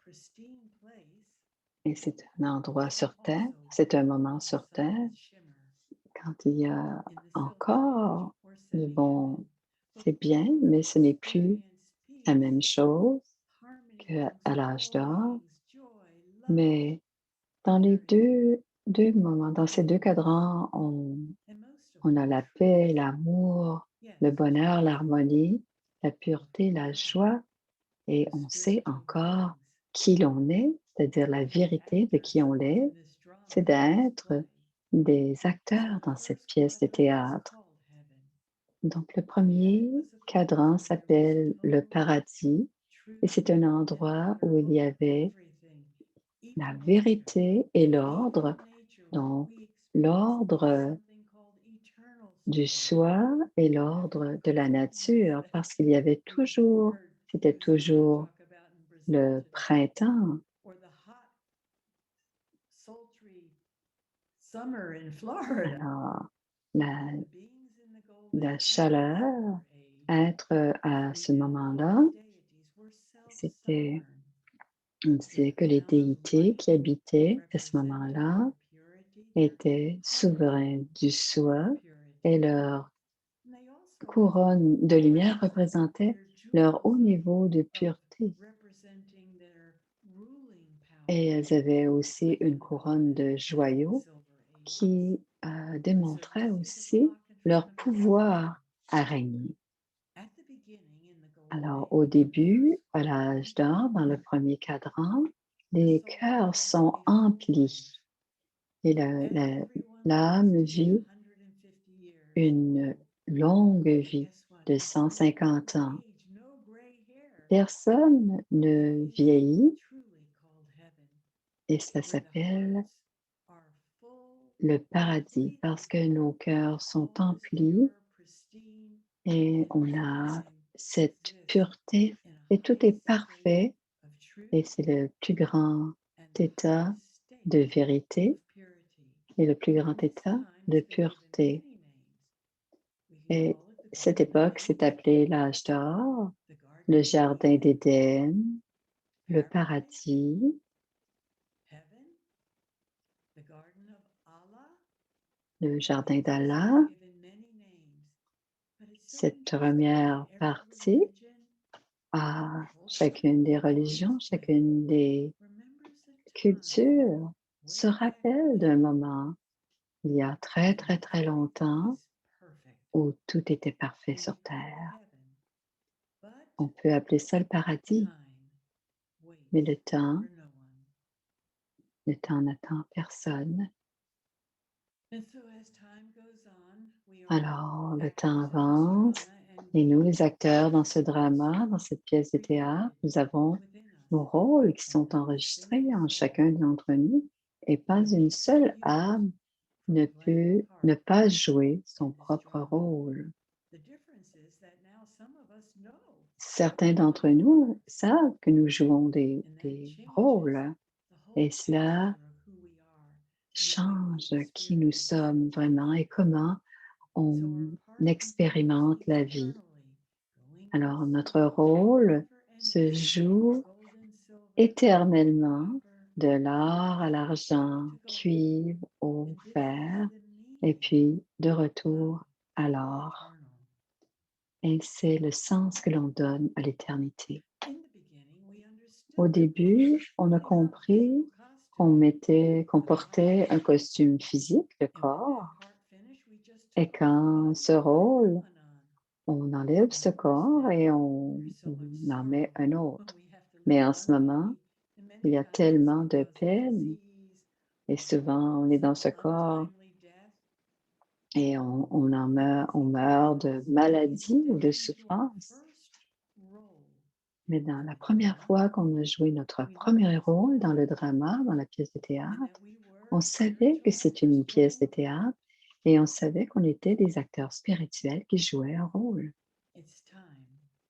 pristine place, et c'est un endroit heaven sur Terre, also c'est un will moment have sur some of Terre its shimmer quand il y a in the silver age encore or du semi-heaven. bon, But c'est we bien, will mais ce n'est plus experience la peace, même chose harmony qu'à amongst l'âge all d'or, beings, joy, love, mais dans les everything. deux moments, dans ces deux cadrans, And most of on a all, la truth. paix, l'amour, Yes, le bonheur, truth, l'harmonie, la the pureté, la Torah, joie, et the on sait spiritual encore beings. qui l'on est, c'est-à-dire la We are vérité de actors qui on est, in this drama, c'est in this d'être play. des So acteurs the dans cette first pièce de quadrant is théâtre. called heaven. Donc le And heaven premier was a place cadran where there was s'appelle le total paradis et truth c'est un and endroit order où il y over avait everything. la Even nature. vérité et l'ordre, Even nature where donc we experience l'ordre something called eternal du spring. soi et Very l'ordre de la Portuguese nature, that parce qu'il y avait we've toujours, heard c'était Luciano toujours talk about in Brazil le today. printemps, Or the hot, sultry summer in Florida. alors la, The beings in the golden la and the chaleur, silver age, être the à three ce moment-là, elemental deities were c'était, self-sovereign. on The disait que les realm of déités light qui habitaient à ce represented moment-là their purity, their étaient purity, souverains du their soi, purity. et leur And they also couronne de lumière représentait their leur haut jewels niveau de of pureté. representing their ruling Et power elles avaient aussi une in the couronne golden de and joyaux silver ages. qui So démontrait just take a aussi clock in front leur of you. pouvoir à régner. At the beginning, in the golden Alors, au age, when the début, earth à formed, l'âge d'or, dans le premier cadran, the les soul cœurs lived to sont be 100. emplis et Everyone lives l'âme to be vit 150 years. une longue But vie guess what? de In the new 150 golden ans. age, no gray hair. Personne ne That is vieillit truly called heaven, et ça where the s'appelle hearts are full, le paradis parce completely que nos full, cœurs sont always emplis pure, pristine, et and on a everything cette exists pureté in et a tout est high state parfait of et truth c'est le plus grand and the état highest state de of vérité purity. et le plus grand And this état time de has been given pureté. many names. We can Et call it the cette Golden époque s'est Age, appelée l'âge d'or, the Garden le of jardin Eden, d'Éden, le Paradise, paradis, Heaven, the Garden of Allah. le jardin This has d'Allah, been given many names, but it's so cette interesting that première every partie religion, à every culture, chacune des religions, honestly chacune des remembers a time cultures se way back rappelle d'un when moment, il y a très when très très everything longtemps, was perfect. où tout était parfait And we sur call it terre. heaven, but On peut appeler ça le paradis, time mais waits for no one. le temps n'attend personne. And so as time goes on, we are Alors, le temps actors in this avance drama, and et nous, les we acteurs dans have ce roles drama, dans cette pièce de théâtre, recorded nous avons within nos us, rôles qui and sont not a enregistrés single en soul chacun d'entre nous et pas can une stop seule you âme from ne playing peut a ne part pas jouer son in this propre drama. rôle. The difference is that now some of us know that Certains we're d'entre playing nous parts, savent que nous jouons and that des changes rôles the et whole cela texture of who we are and the way we change qui nous experience. sommes vraiment et comment So on our part continues expérimente la vie. eternally, going Alors, on notre rôle forever and se ever, joue gold and silver, éternellement copper, de l'or à back l'argent, to gold. cuivre au And this is fer, the et meaning puis de of retour à the l'or. eternal. Et c'est le sens que l'on donne à l'éternité. In the beginning, we Au understood that we were début, on a putting on a physical compris costume, qu'on the portait body, un costume physique, le and when that corps, part finished, we just et took off the quand body ce and put a new rôle, one on. on enlève And ce of course, corps et now on there's so much en met sorrow un when autre. we have to leave Mais en ce one moment, body, and il many y a times tellement it's de because of peine disease et or souvent on est dans some ce corps untimely death. et But I on think meurt de when we maladie ou stepped de into our souffrance. first role Mais dans in la the première drama, fois qu'on a joué notre we knew it premier was a rôle dans drama le drama, dans la pièce de théâtre, and that we on were savait que spiritual c'est actors une pièce de playing a théâtre part. et on savait qu'on était des acteurs spirituels qui jouaient un rôle. It's time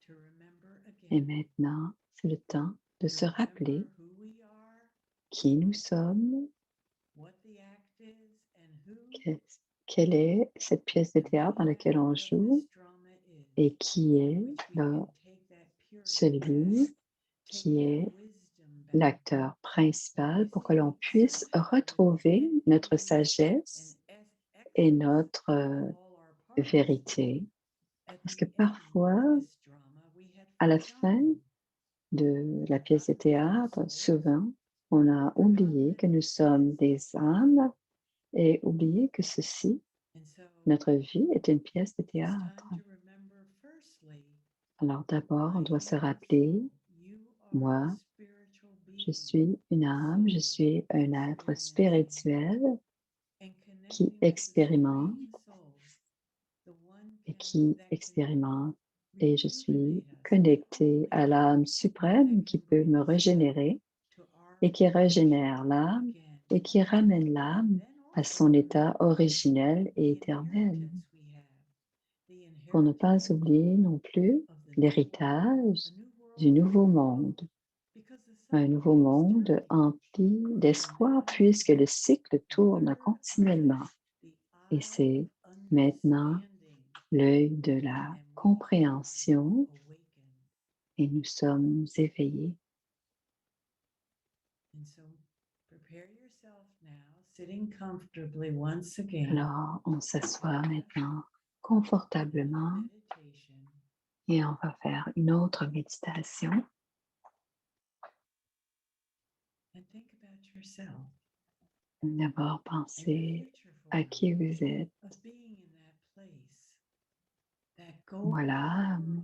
to remember Et again, maintenant, c'est le temps de to se remember rappeler who we are, qui nous sommes, what the act is, and who que- quelle est cette pièce de the théâtre dans laquelle on highlight of this joue drama is, et qui in est which we can take that purity back, celui take qui that est wisdom back. l'acteur principal This pour is que l'on puisse exactly what the retrouver notre sanctity and sagesse et excellence notre of all our parts. vérité. At Parce the que end parfois, of this drama, we had à la fin forgotten, de la pièce de forgotten that we're théâtre, souls, souvent, on a forgotten oublié that que nous we're sommes pieces. des âmes et oublié que ceci, And so notre vie, est une pièce de it's théâtre. time to remember firstly, Alors d'abord, on I doit se am a rappeler, soul. You are a moi, spiritual je being, suis une âme, je soul suis un être experiencing, spirituel and qui connecting with the expérimente Supreme Soul, the one et qui that can expérimente et je suis rejuvenate us and connectée à cultivate l'âme and that suprême qui can peut bring me us back régénérer to our et qui régénère original l'âme again. et qui ramène And l'âme then à also son état remember originel et the éternel. inheritance we have, the Pour ne pas inheritance oublier non plus of the new world, a l'héritage new du world nouveau full of monde, hope, because the un cycle nouveau keeps monde turning. empli And d'espoir now, puisque le cycle the tourne third eye, continuellement. the Et eye c'est of maintenant understanding, l'œil de la and we compréhension are awakened. et nous sommes éveillés. And so prepare yourself now, sitting comfortably once again Alors, on s'assoit maintenant confortablement meditation. et on va faire une autre méditation. And think about yourself D'abord, and your pensez future à form qui vous êtes. of being in that place, that golden Voilà, world.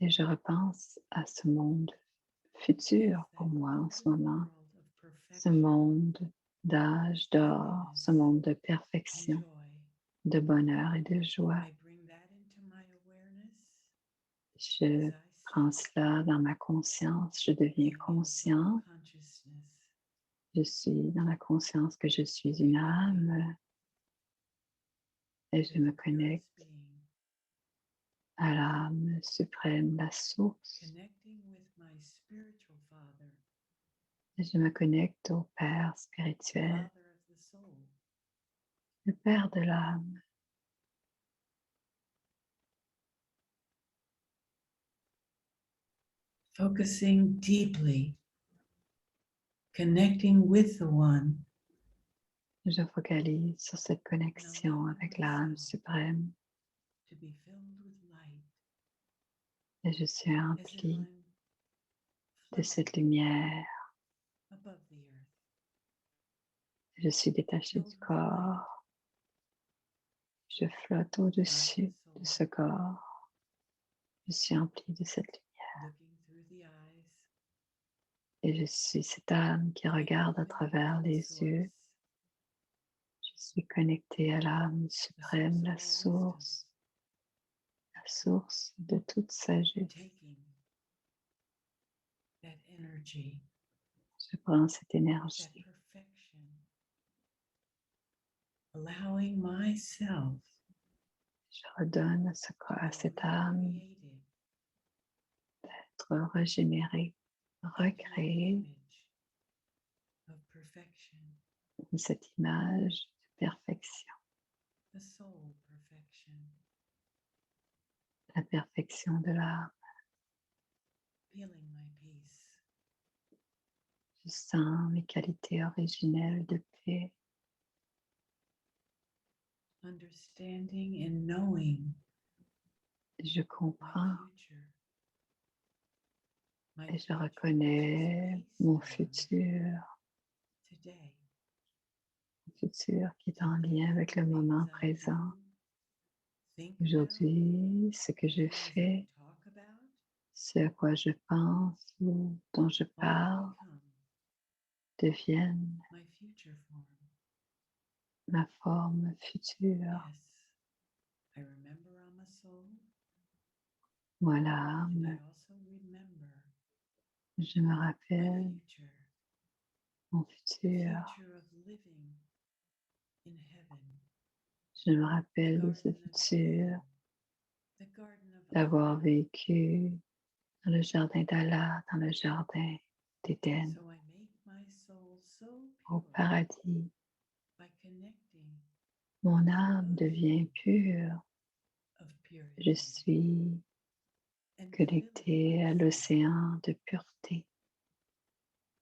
et je repense à ce monde Yes, futur that pour moi en ce golden moment, world of ce perfection, monde d'âge d'or, ce happiness, monde de and perfection, joy. de bonheur et de joie. I bring that into my awareness Je as I prends sit cela dans ma conscience, je deviens in conscient, consciousness. je suis dans la conscience que je suis une âme et je With me the purest connecte being, à l'âme suprême, la source, connecting with my spiritual father, et je me connecte au Père the spirituel, father of the soul. le Père de l'âme. Focusing deeply, connecting with the one, Je focalise sur cette connexion avec l'âme suprême to be filled with light, et je suis as if rempli I'm de floating cette lumière. above the earth, Je suis détaché filled du with light corps. Je flotte by the au-dessus de soul, ce corps. Je suis rempli de cette lumière looking through the eyes, et je suis cette âme qui regarde à travers connected to the les yeux. source, Je suis connecté à l'âme the suprême, source la source de toute of wisdom, sagesse. taking that energy, Je prends cette that énergie. perfection, allowing myself Je redonne to à be cette âme recreated d'être régénérée, into the recréée image of perfection, de cette image de perfection, the soul perfection, la perfection de l'âme. feeling my peace, Je sens mes qualités originelles de paix. understanding and knowing Je my comprends future, my et je future, which is reconnais based mon on today, futur qui est en lien avec le moment présent. Aujourd'hui, ce que je fais, ce à quoi je pense ou dont je parle deviennent my future form. ma forme future. Yes, I remember I'm a soul, Moi and I l'âme, also remember je me my rappelle future, mon the futur. future of living in heaven, Je me the rappelle de ce garden of futur Eden, the garden of d'avoir Eden. vécu dans le jardin d'Allah, dans le jardin d'Éden, So I make my soul so au pure paradis. by connecting Mon with the âme devient ocean pure. of Je purity suis and filling connecté à myself l'océan de pureté.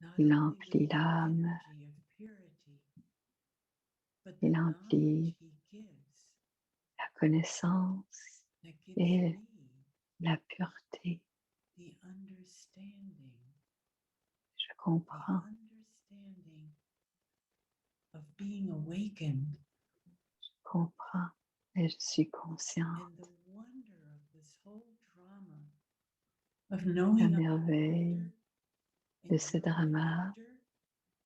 not Il only with emplit the l'âme, energy of purity, but the il knowledge emplit he gives la connaissance that gives et me la pureté. the understanding, Je comprends, understanding of being awakened je comprends et je suis consciente. and the wonder of this whole drama of La knowing I'm an merveille actor de and ce you're an drama actor.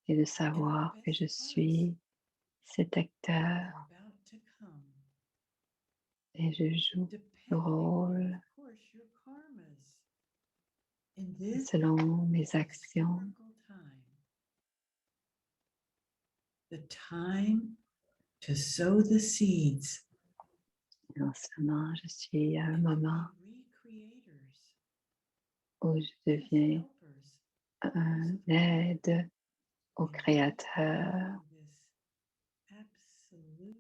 et de And the savoir que je best parts suis cet acteur are about to come, et je joue le depending on, rôle of course, your karmas in this selon mes actions. historical time. The time to sow the seeds Et en ce moment, je suis à un and to moment be recreators où je and deviens helpers un aide au in Créateur recreating this absolute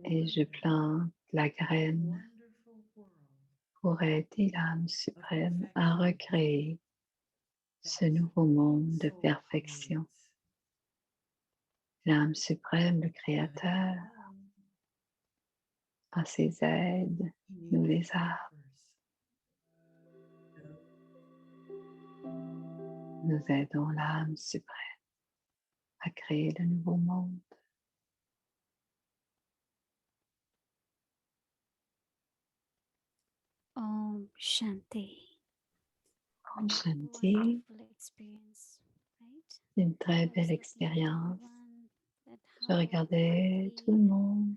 et je plante la graine wonderful world pour aider l'âme of suprême à perfection recréer that ce this nouveau great monde de soul perfection creates. l'âme suprême, le the Créateur, home à ses aides, he nous needed les to a. first. So Nous aidons l'âme suprême à créer le nouveau monde. Om Shanti. Om Shanti, Wonderful experience, right? c'est une très I was belle looking at expérience. everyone, that Je how regardais tout le they monde,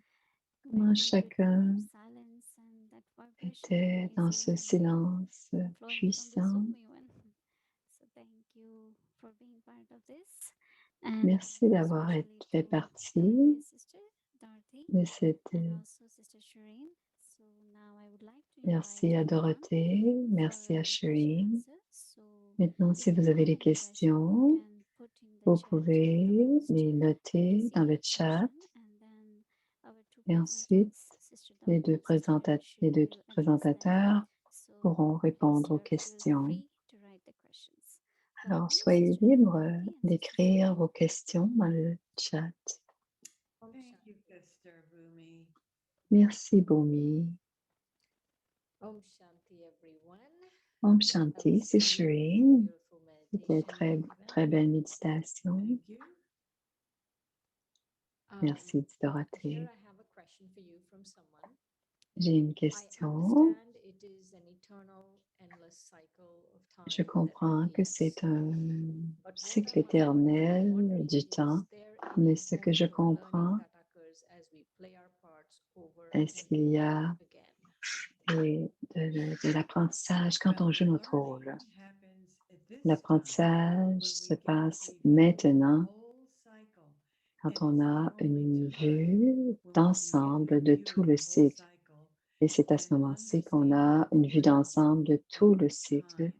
comment went into that chacun inner silence and that vibration était dans is ce even silence flowing from the puissant. Zoom even. So thank you for being part of this. And Merci d'avoir especially fait to partie dear sister Dorothy de cette. and also sister Shireen. So now I would like to invite Merci à everyone Dorothée, for merci à question Shireen. answer. So Maintenant, if si vous you avez have des any question, you questions, can put in the vous chat pouvez post les noter this dans le evening chat session, and then our two et ensuite, presenters, Sister Dorothy and Sister les deux Shireen, will address them. présentateurs So pourront please répondre aux feel questions. free to write the questions. Alors, Welcome, soyez Sister libres Dorothy and Sister d'écrire Shireen. vos questions dans le chat. thank you, Sister Bhumi. Merci, Bhumi. Om Shanti, everyone. Om Shanti, c'est Shireen. Beautiful C'était meditation. très, très belle méditation. Thank you. Merci, dit Here Dorothée. I have a question for you from someone. J'ai une I question. understand it is an eternal, endless cycle of time Je that comprends que repeats. c'est un But what cycle I'm éternel wondering du is temps, there mais any ce que je form of learning comprends, that occurs as we play our parts over est-ce and qu'il y a over again? de l'apprentissage quand on joue notre rôle. Learning happens at this time L'apprentissage when se we get passe a view of the maintenant whole cycle. quand And on it's a not only une to learn, vue when we get d'ensemble a de view tout of le the whole cycle. cycle Et c'est à ce and moment-ci qu'on a understand une the vue rhythm d'ensemble de tout of le cycle time.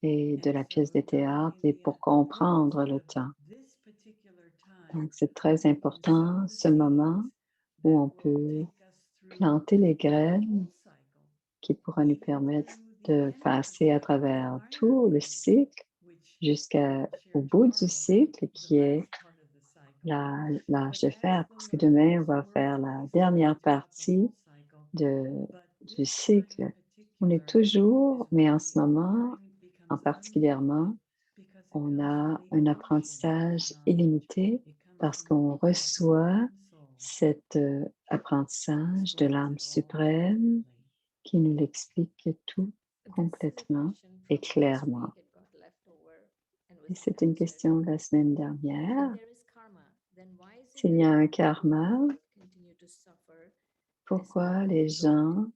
et de And la pièce so de not théâtre only et pour comprendre le importance temps. of this particular time, Donc, c'est but très we can important sow the ce moment seeds où that on will peut take us through planter les the graines whole cycle, qui pourra nous even permettre through the de end of the passer à cycle, the travers tout le hierarchy, cycle which jusqu'au we'll share bout du tomorrow cycle about the qui est last part of the cycle. l'âge de But fer, as the parce que learner, demain, on so va we're faire la always dernière learning throughout the partie whole cycle. de, But du this time cycle. in On est particular toujours, is mais when en the ce moment, learning en becomes particulièrement, unlimited because it on comes from a the un ocean apprentissage of knowledge. illimité It comes parce from the qu'on being of the reçoit supreme soul cet who apprentissage de explains l'âme it all suprême clearly. qui nous explique tout This is a complètement question et from last clairement. week. It got left over and Et was c'est une unanswered. question de la semaine If dernière. there is karma, then why is it S'il y that a un some people karma, in life continue to suffer pourquoi despite les of good, gens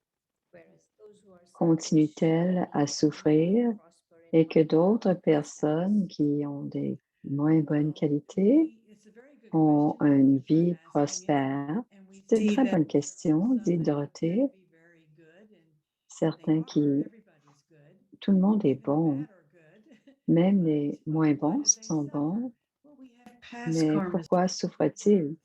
whereas those who are selfish continuent-ils à and souffrir not prosper in et que life d'autres themselves? personnes qui ont des moins bonnes qualités It's a very good ont question. Thank une you for vie asking it. prospère? And we C'est une see très that bonne question, some dit that Dorothée. appear to be very good, and they Certains are. qui, Everybody's good. tout le monde est Even the bon, bad are good. même But les moins why bons do they sont suffer? bons, Well, we have past mais karmas pourquoi from other souffrent-ils? births.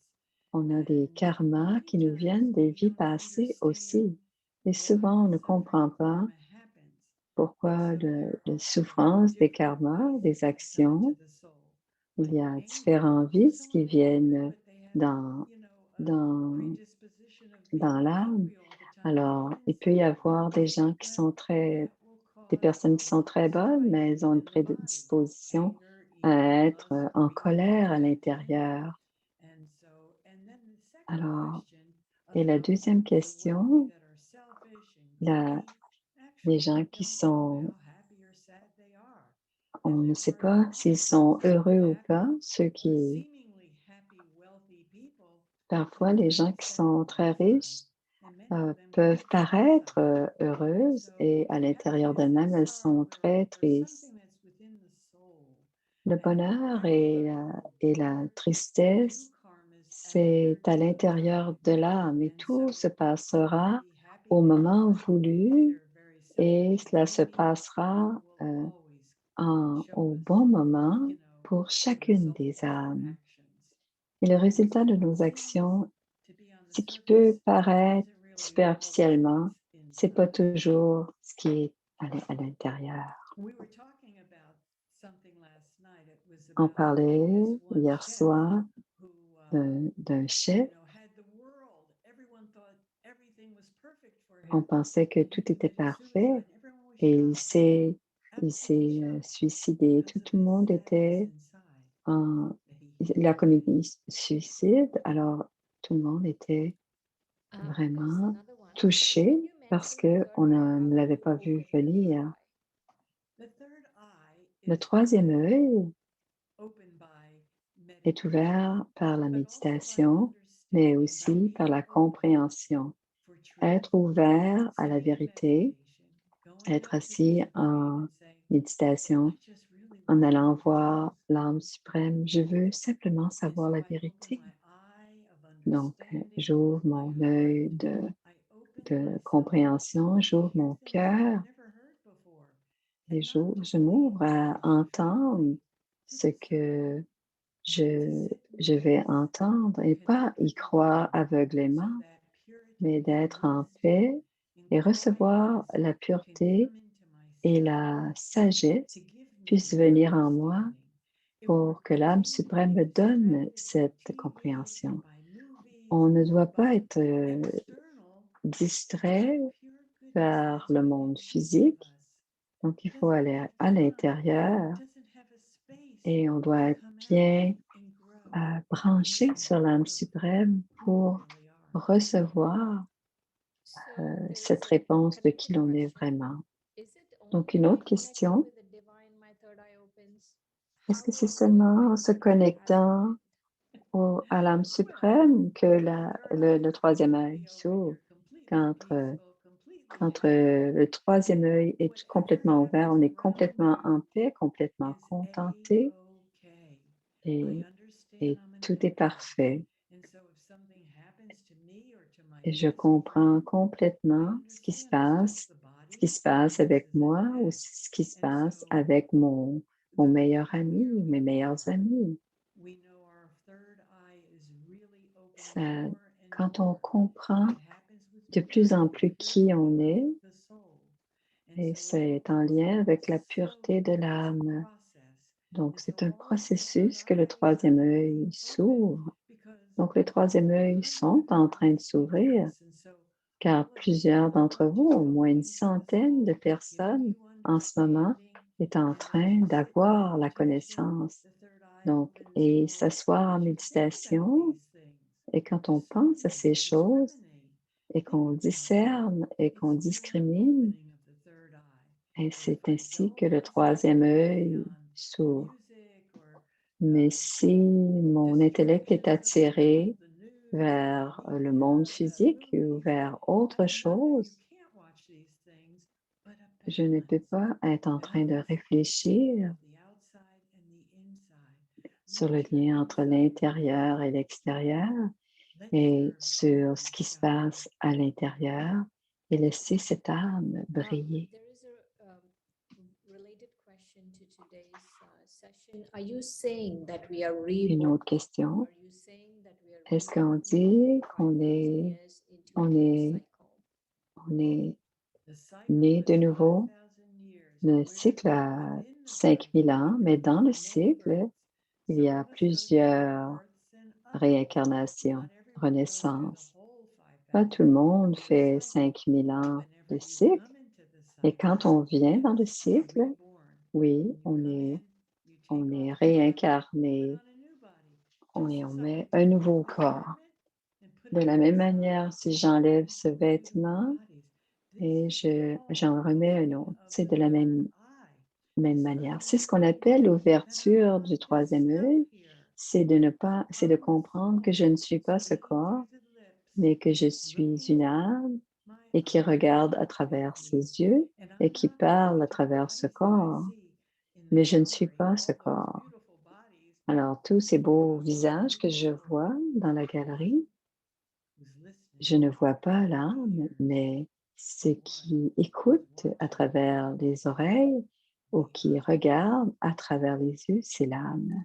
On a des And karmas many qui nous times viennent des we vies don't passées understand aussi. Et why souvent, on the ne suffering comprend of pas karma happens. pourquoi And so there la are souffrance des different karmas, vices des that come into actions, the soul. il y Like a anger. différents So vices some qui people are good, viennent but they have, dans, a dans, predisposition of being dans l'âme. angry all the time. Alors, And il in peut y some avoir des gens qui sont des personnes qui sont très bonnes, mais elles ont une prédisposition à être en colère à l'intérieur. Alors, et la deuxième question, les gens qui sont, on ne sait pas s'ils sont heureux ou pas, parfois les gens qui sont très riches peuvent paraître heureuses et à l'intérieur d'elles-mêmes, elles sont très tristes. Le bonheur et la tristesse, c'est à l'intérieur de l'âme et tout se passera au moment voulu et cela se passera au bon moment pour chacune des âmes. Et le résultat de nos actions, ce qui peut paraître superficiellement, c'est pas toujours ce qui est à l'intérieur. On parlait hier soir d'un chef. had the world, everyone thought everything was perfect for On him. pensait que And he tout était committed parfait suicide. Everyone was et il shocked, s'est absolutely shocked, suicidé. because Tout of le the monde sadness était inside en that he il a hated commis everything. suicide, alors tout le monde était There's vraiment another one. touché When you parce mentioned the third qu'on eye, how ne do l'avait you pas open vu the third venir. eye? The third eye Le is troisième œil opened by est meditation, ouvert par la but also by méditation, mais understanding that aussi we par are la open compréhension. for truth. Être ouvert à la Sitting in vérité, meditation, going être back to assis the supreme en and saying, méditation, I just really en want to know allant the voir truth. l'âme suprême. Je veux simplement And savoir so la I open vérité. my eye of Donc, understanding, j'ouvre my mon heart. œil I open de myself compréhension, to j'ouvre hear mon things that I've cœur never heard before, et and not to je believe m'ouvre the à things entendre ce fearfully, que to je, sit je in vais peace entendre et and pas connect y with croire divine, aveuglément, so that purity mais and d'être en wisdom paix and et recevoir kindness la can pureté come into et myself la to sagesse give me puissent that venir en moi understanding. If we're pour que l'âme suprême continually me donne distracted by cette TV and compréhension. by movies, On ne doit pas by être external, distrait that pure goodness par that's le within monde each of physique, us donc il faut doesn't aller have à time, l'intérieur doesn't have a space et on to doit être come out bien and grow branché into sur l'âme more of suprême who we pour really are. recevoir So there cette is a réponse de qui connected l'on est question. vraiment. Is it Donc, only une by autre connecting question, with the divine my third eye opens? est-ce How que c'est about going seulement en back se to the past connectant mind? à l'âme Well, suprême que the third eye le is troisième œil completely open. s'ouvre? You're completely Quand, peaceful, completely quand happy. le troisième œil est Whatever complètement ouvert, on happens est around complètement en me paix, complètement is contenté a-okay. I et, understand et I'm an tout est energy. parfait. And so if something happens to me or to my Et je best comprends friend, I complètement understand it's just the ce qui body se and passe this avec is an moi ou act. ce qui se And passe so avec mon meilleur ami happier ou mes we meilleurs are, amis. we know our third eye is really opening Ça, more and quand on more. comprend That happens with de plus en purity, plus qui purity on est, of the soul. And et so it c'est en opens lien avec la pureté slowly. de It's a l'âme. process. Donc, And so c'est un all of the third processus que le eyes are troisième œil really open s'ouvre. because Donc, les troisième œil sont hundreds en of train de us do s'ouvrir, this. And so car all of you plusieurs d'entre are vous, just au moins une looking for the centaine de soul to give personnes you en ce moment, understanding. est en And as train you sit in d'avoir la meditation, connaissance. the third eye Donc, opens et more. s'asseoir en As you think about méditation, these things, et quand on pense à discernment, ces choses, discriminate. et Think qu'on about it. discerne et qu'on It's that discrimine, opening of the third eye. et And if c'est I ainsi don't que le troisième concentrate œil on s'ouvre. music or Mais si mon intellect est distractions of the world, attiré the news, the vers le monde media, the physique ou movies, vers autre nothing, you chose, can't watch these things, but a je ne peux balance. pas être en train de Balance réfléchir of the outside and the inside. sur le Let your lien entre inside l'intérieur et glow. l'extérieur Let et your sur ce being qui se shine. passe à l'intérieur et laisser cette âme briller. There is a related question to today's session. Are you saying that we are Une reborn? autre question, Are you saying that we are est-ce qu'on reincarnating dit by thousand years into a on new est, cycle? on est The né cycle de is nouveau? 5,000 years, and Le we're cycle a within the 5000 ans, 5,000 mais years. dans le Many cycle, births. il y Some a of us go through more plusieurs births than others. réincarnations, Not everyone goes through the renaissances. whole Pas 5,000 tout le monde year fait cycle. 5000 But ans whenever de you cycle. come into the Et cycle, quand on vient dans le yes, you're cycle, reborn. oui, When you come in, you on take est off the body, put réincarné, on a new body. on Just est, on as I met can un take off nouveau this corps. garment and put De on la a même design, manière, si we have j'enlève ce beautiful vêtement bodies. et This is j'en all remets un opening autre, of c'est the de la third eye. même It's manière. C'est ce qu'on appelle understanding that I'm l'ouverture not du this troisième stuff œil, here. c'est de I'm the comprendre que je soul ne suis pas ce speaking corps, through the lips, mais que je suis looking une through âme my et qui eyes regarde à with travers you. ses yeux And et I'm qui not the parle à physical travers ce bodies that I corps. see in the Mais je ne suis gallery, pas ce all those corps. beautiful bodies. Alors, tous ces I'm beaux not the visages que je real vois dans la one galerie, who's listening je ne vois through pas the l'âme, ears, mais ce the one qui who's écoute à watching travers les oreilles ou the qui eye. regarde à travers les yeux, c'est l'âme.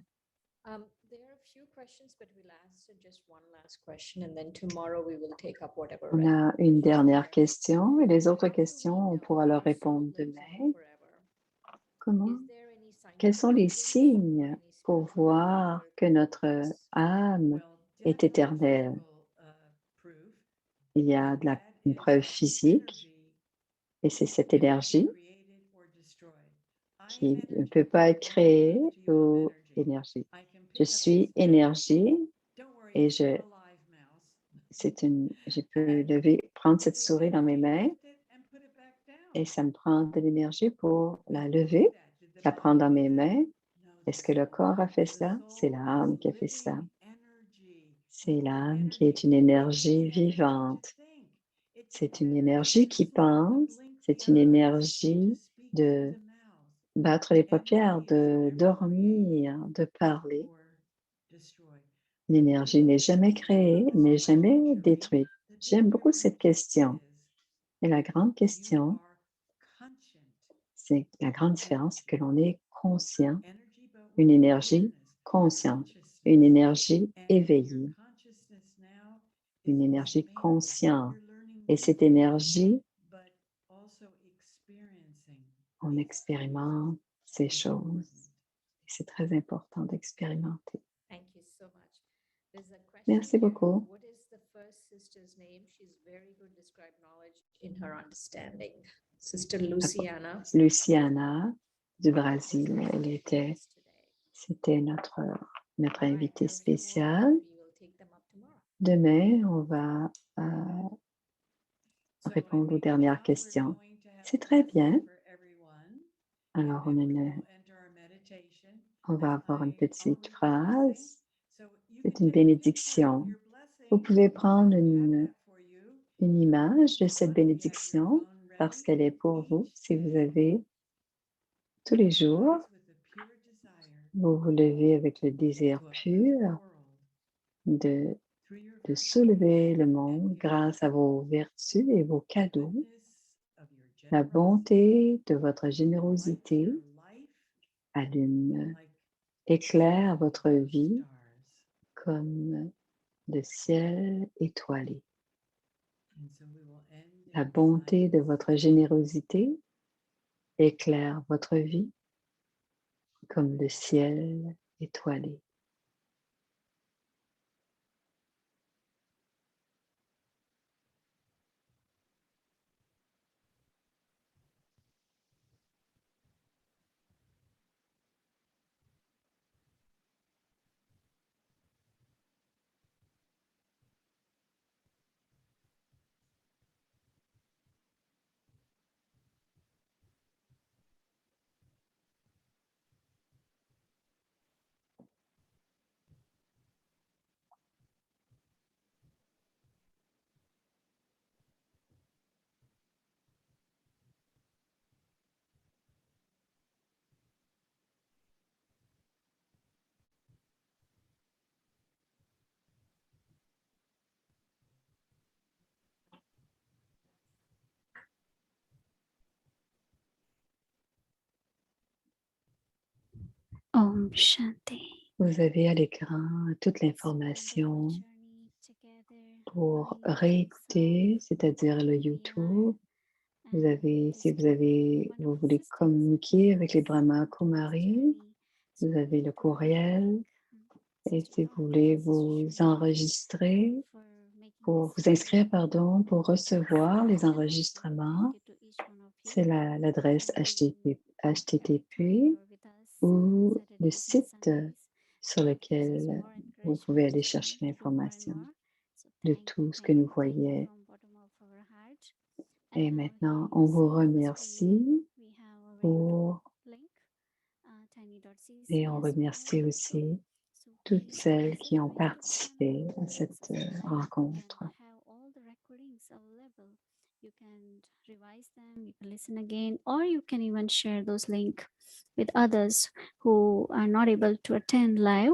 There are a few questions, but we'll answer just one last question, and then tomorrow we will take up whatever. On a une dernière question et les autres questions, on pourra leur répondre demain. Comment? Quels sont les signes pour voir que notre âme est éternel. Il y a une preuve physique et c'est cette énergie qui ne peut pas être créée ou énergie. Je suis énergie et je peux prendre cette souris dans mes mains et ça me prend de l'énergie pour la lever, la prendre dans mes mains. Est-ce que le corps a fait ça? C'est l'âme qui a fait ça. C'est l'âme qui est une énergie vivante. C'est une énergie qui pense, c'est une énergie de battre les paupières, de dormir, de parler. L'énergie n'est jamais créée, n'est jamais détruite. J'aime beaucoup cette question. Et la grande question, c'est la grande différence, c'est que l'on est conscient, une énergie consciente, une énergie éveillée, une énergie consciente. Et cette énergie, on expérimente ces choses. Et c'est très important d'expérimenter. Thank you so much. There's a question Merci here. beaucoup. What is the first sister's name? She's very good describe knowledge in her understanding. Sister Luciana. Luciana du Brésil, c'était notre All right, invitée have a few more, spéciale. and we will take them up tomorrow. Demain, on va répondre aux dernières questions. C'est très bien. Alors, on va avoir une petite phrase. C'est une bénédiction. Vous pouvez prendre une image de cette bénédiction parce qu'elle est pour vous. Si vous avez tous les jours, vous vous levez avec le désir pur de soulever le monde grâce à vos vertus et vos cadeaux. La bonté de votre générosité éclaire votre vie comme le ciel étoilé. La bonté de votre générosité éclaire votre vie comme le ciel étoilé. Om Shanti. Vous avez à l'écran toute l'information pour réécouter, c'est-à-dire le YouTube. Vous voulez communiquer avec les Brahma Kumaris, vous avez le courriel. Et si vous voulez vous enregistrer, pour vous inscrire, pour recevoir les enregistrements, c'est l'adresse http ou le site sur lequel vous pouvez aller chercher l'information de tout ce que nous voyons. Et maintenant, on vous remercie et on remercie aussi toutes celles qui ont participé à cette rencontre. You can revise them, you can listen again, or you can even share those links with others who are not able to attend live.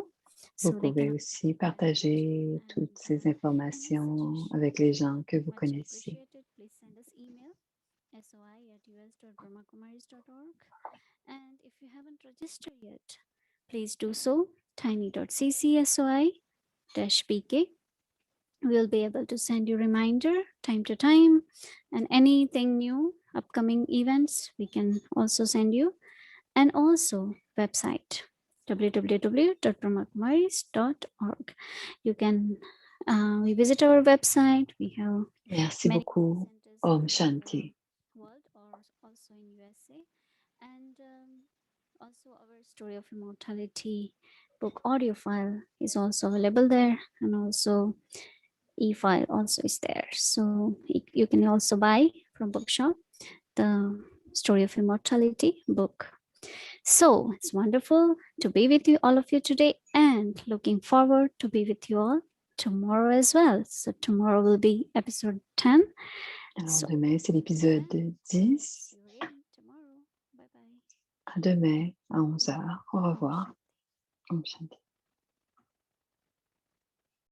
Vous pouvez aussi partager toutes ces informations avec les gens que vous connaissez. Please send us email soi@us.brahmakumaris.org. And if you haven't registered yet, please do so. tiny.cc/SOI-PK. We'll be able to send you reminder time to time, and anything new, upcoming events, we can also send you. And also website www.brahmakumaris.org. You can we visit our website. We have Merci many beaucoup. centers Om around the Shanti. world or also in USA, and also our Story of Immortality book audio file is also available there, and also e-file also is there. So you can also buy from bookshop the Story of Immortality book. So it's wonderful to be with you, all of you today, and looking forward to be with you all tomorrow as well. So tomorrow will be episode 10. Alors So demain, c'est l'épisode 10. see you again tomorrow. Bye bye. À demain à 11h. Au revoir. Om Shanti.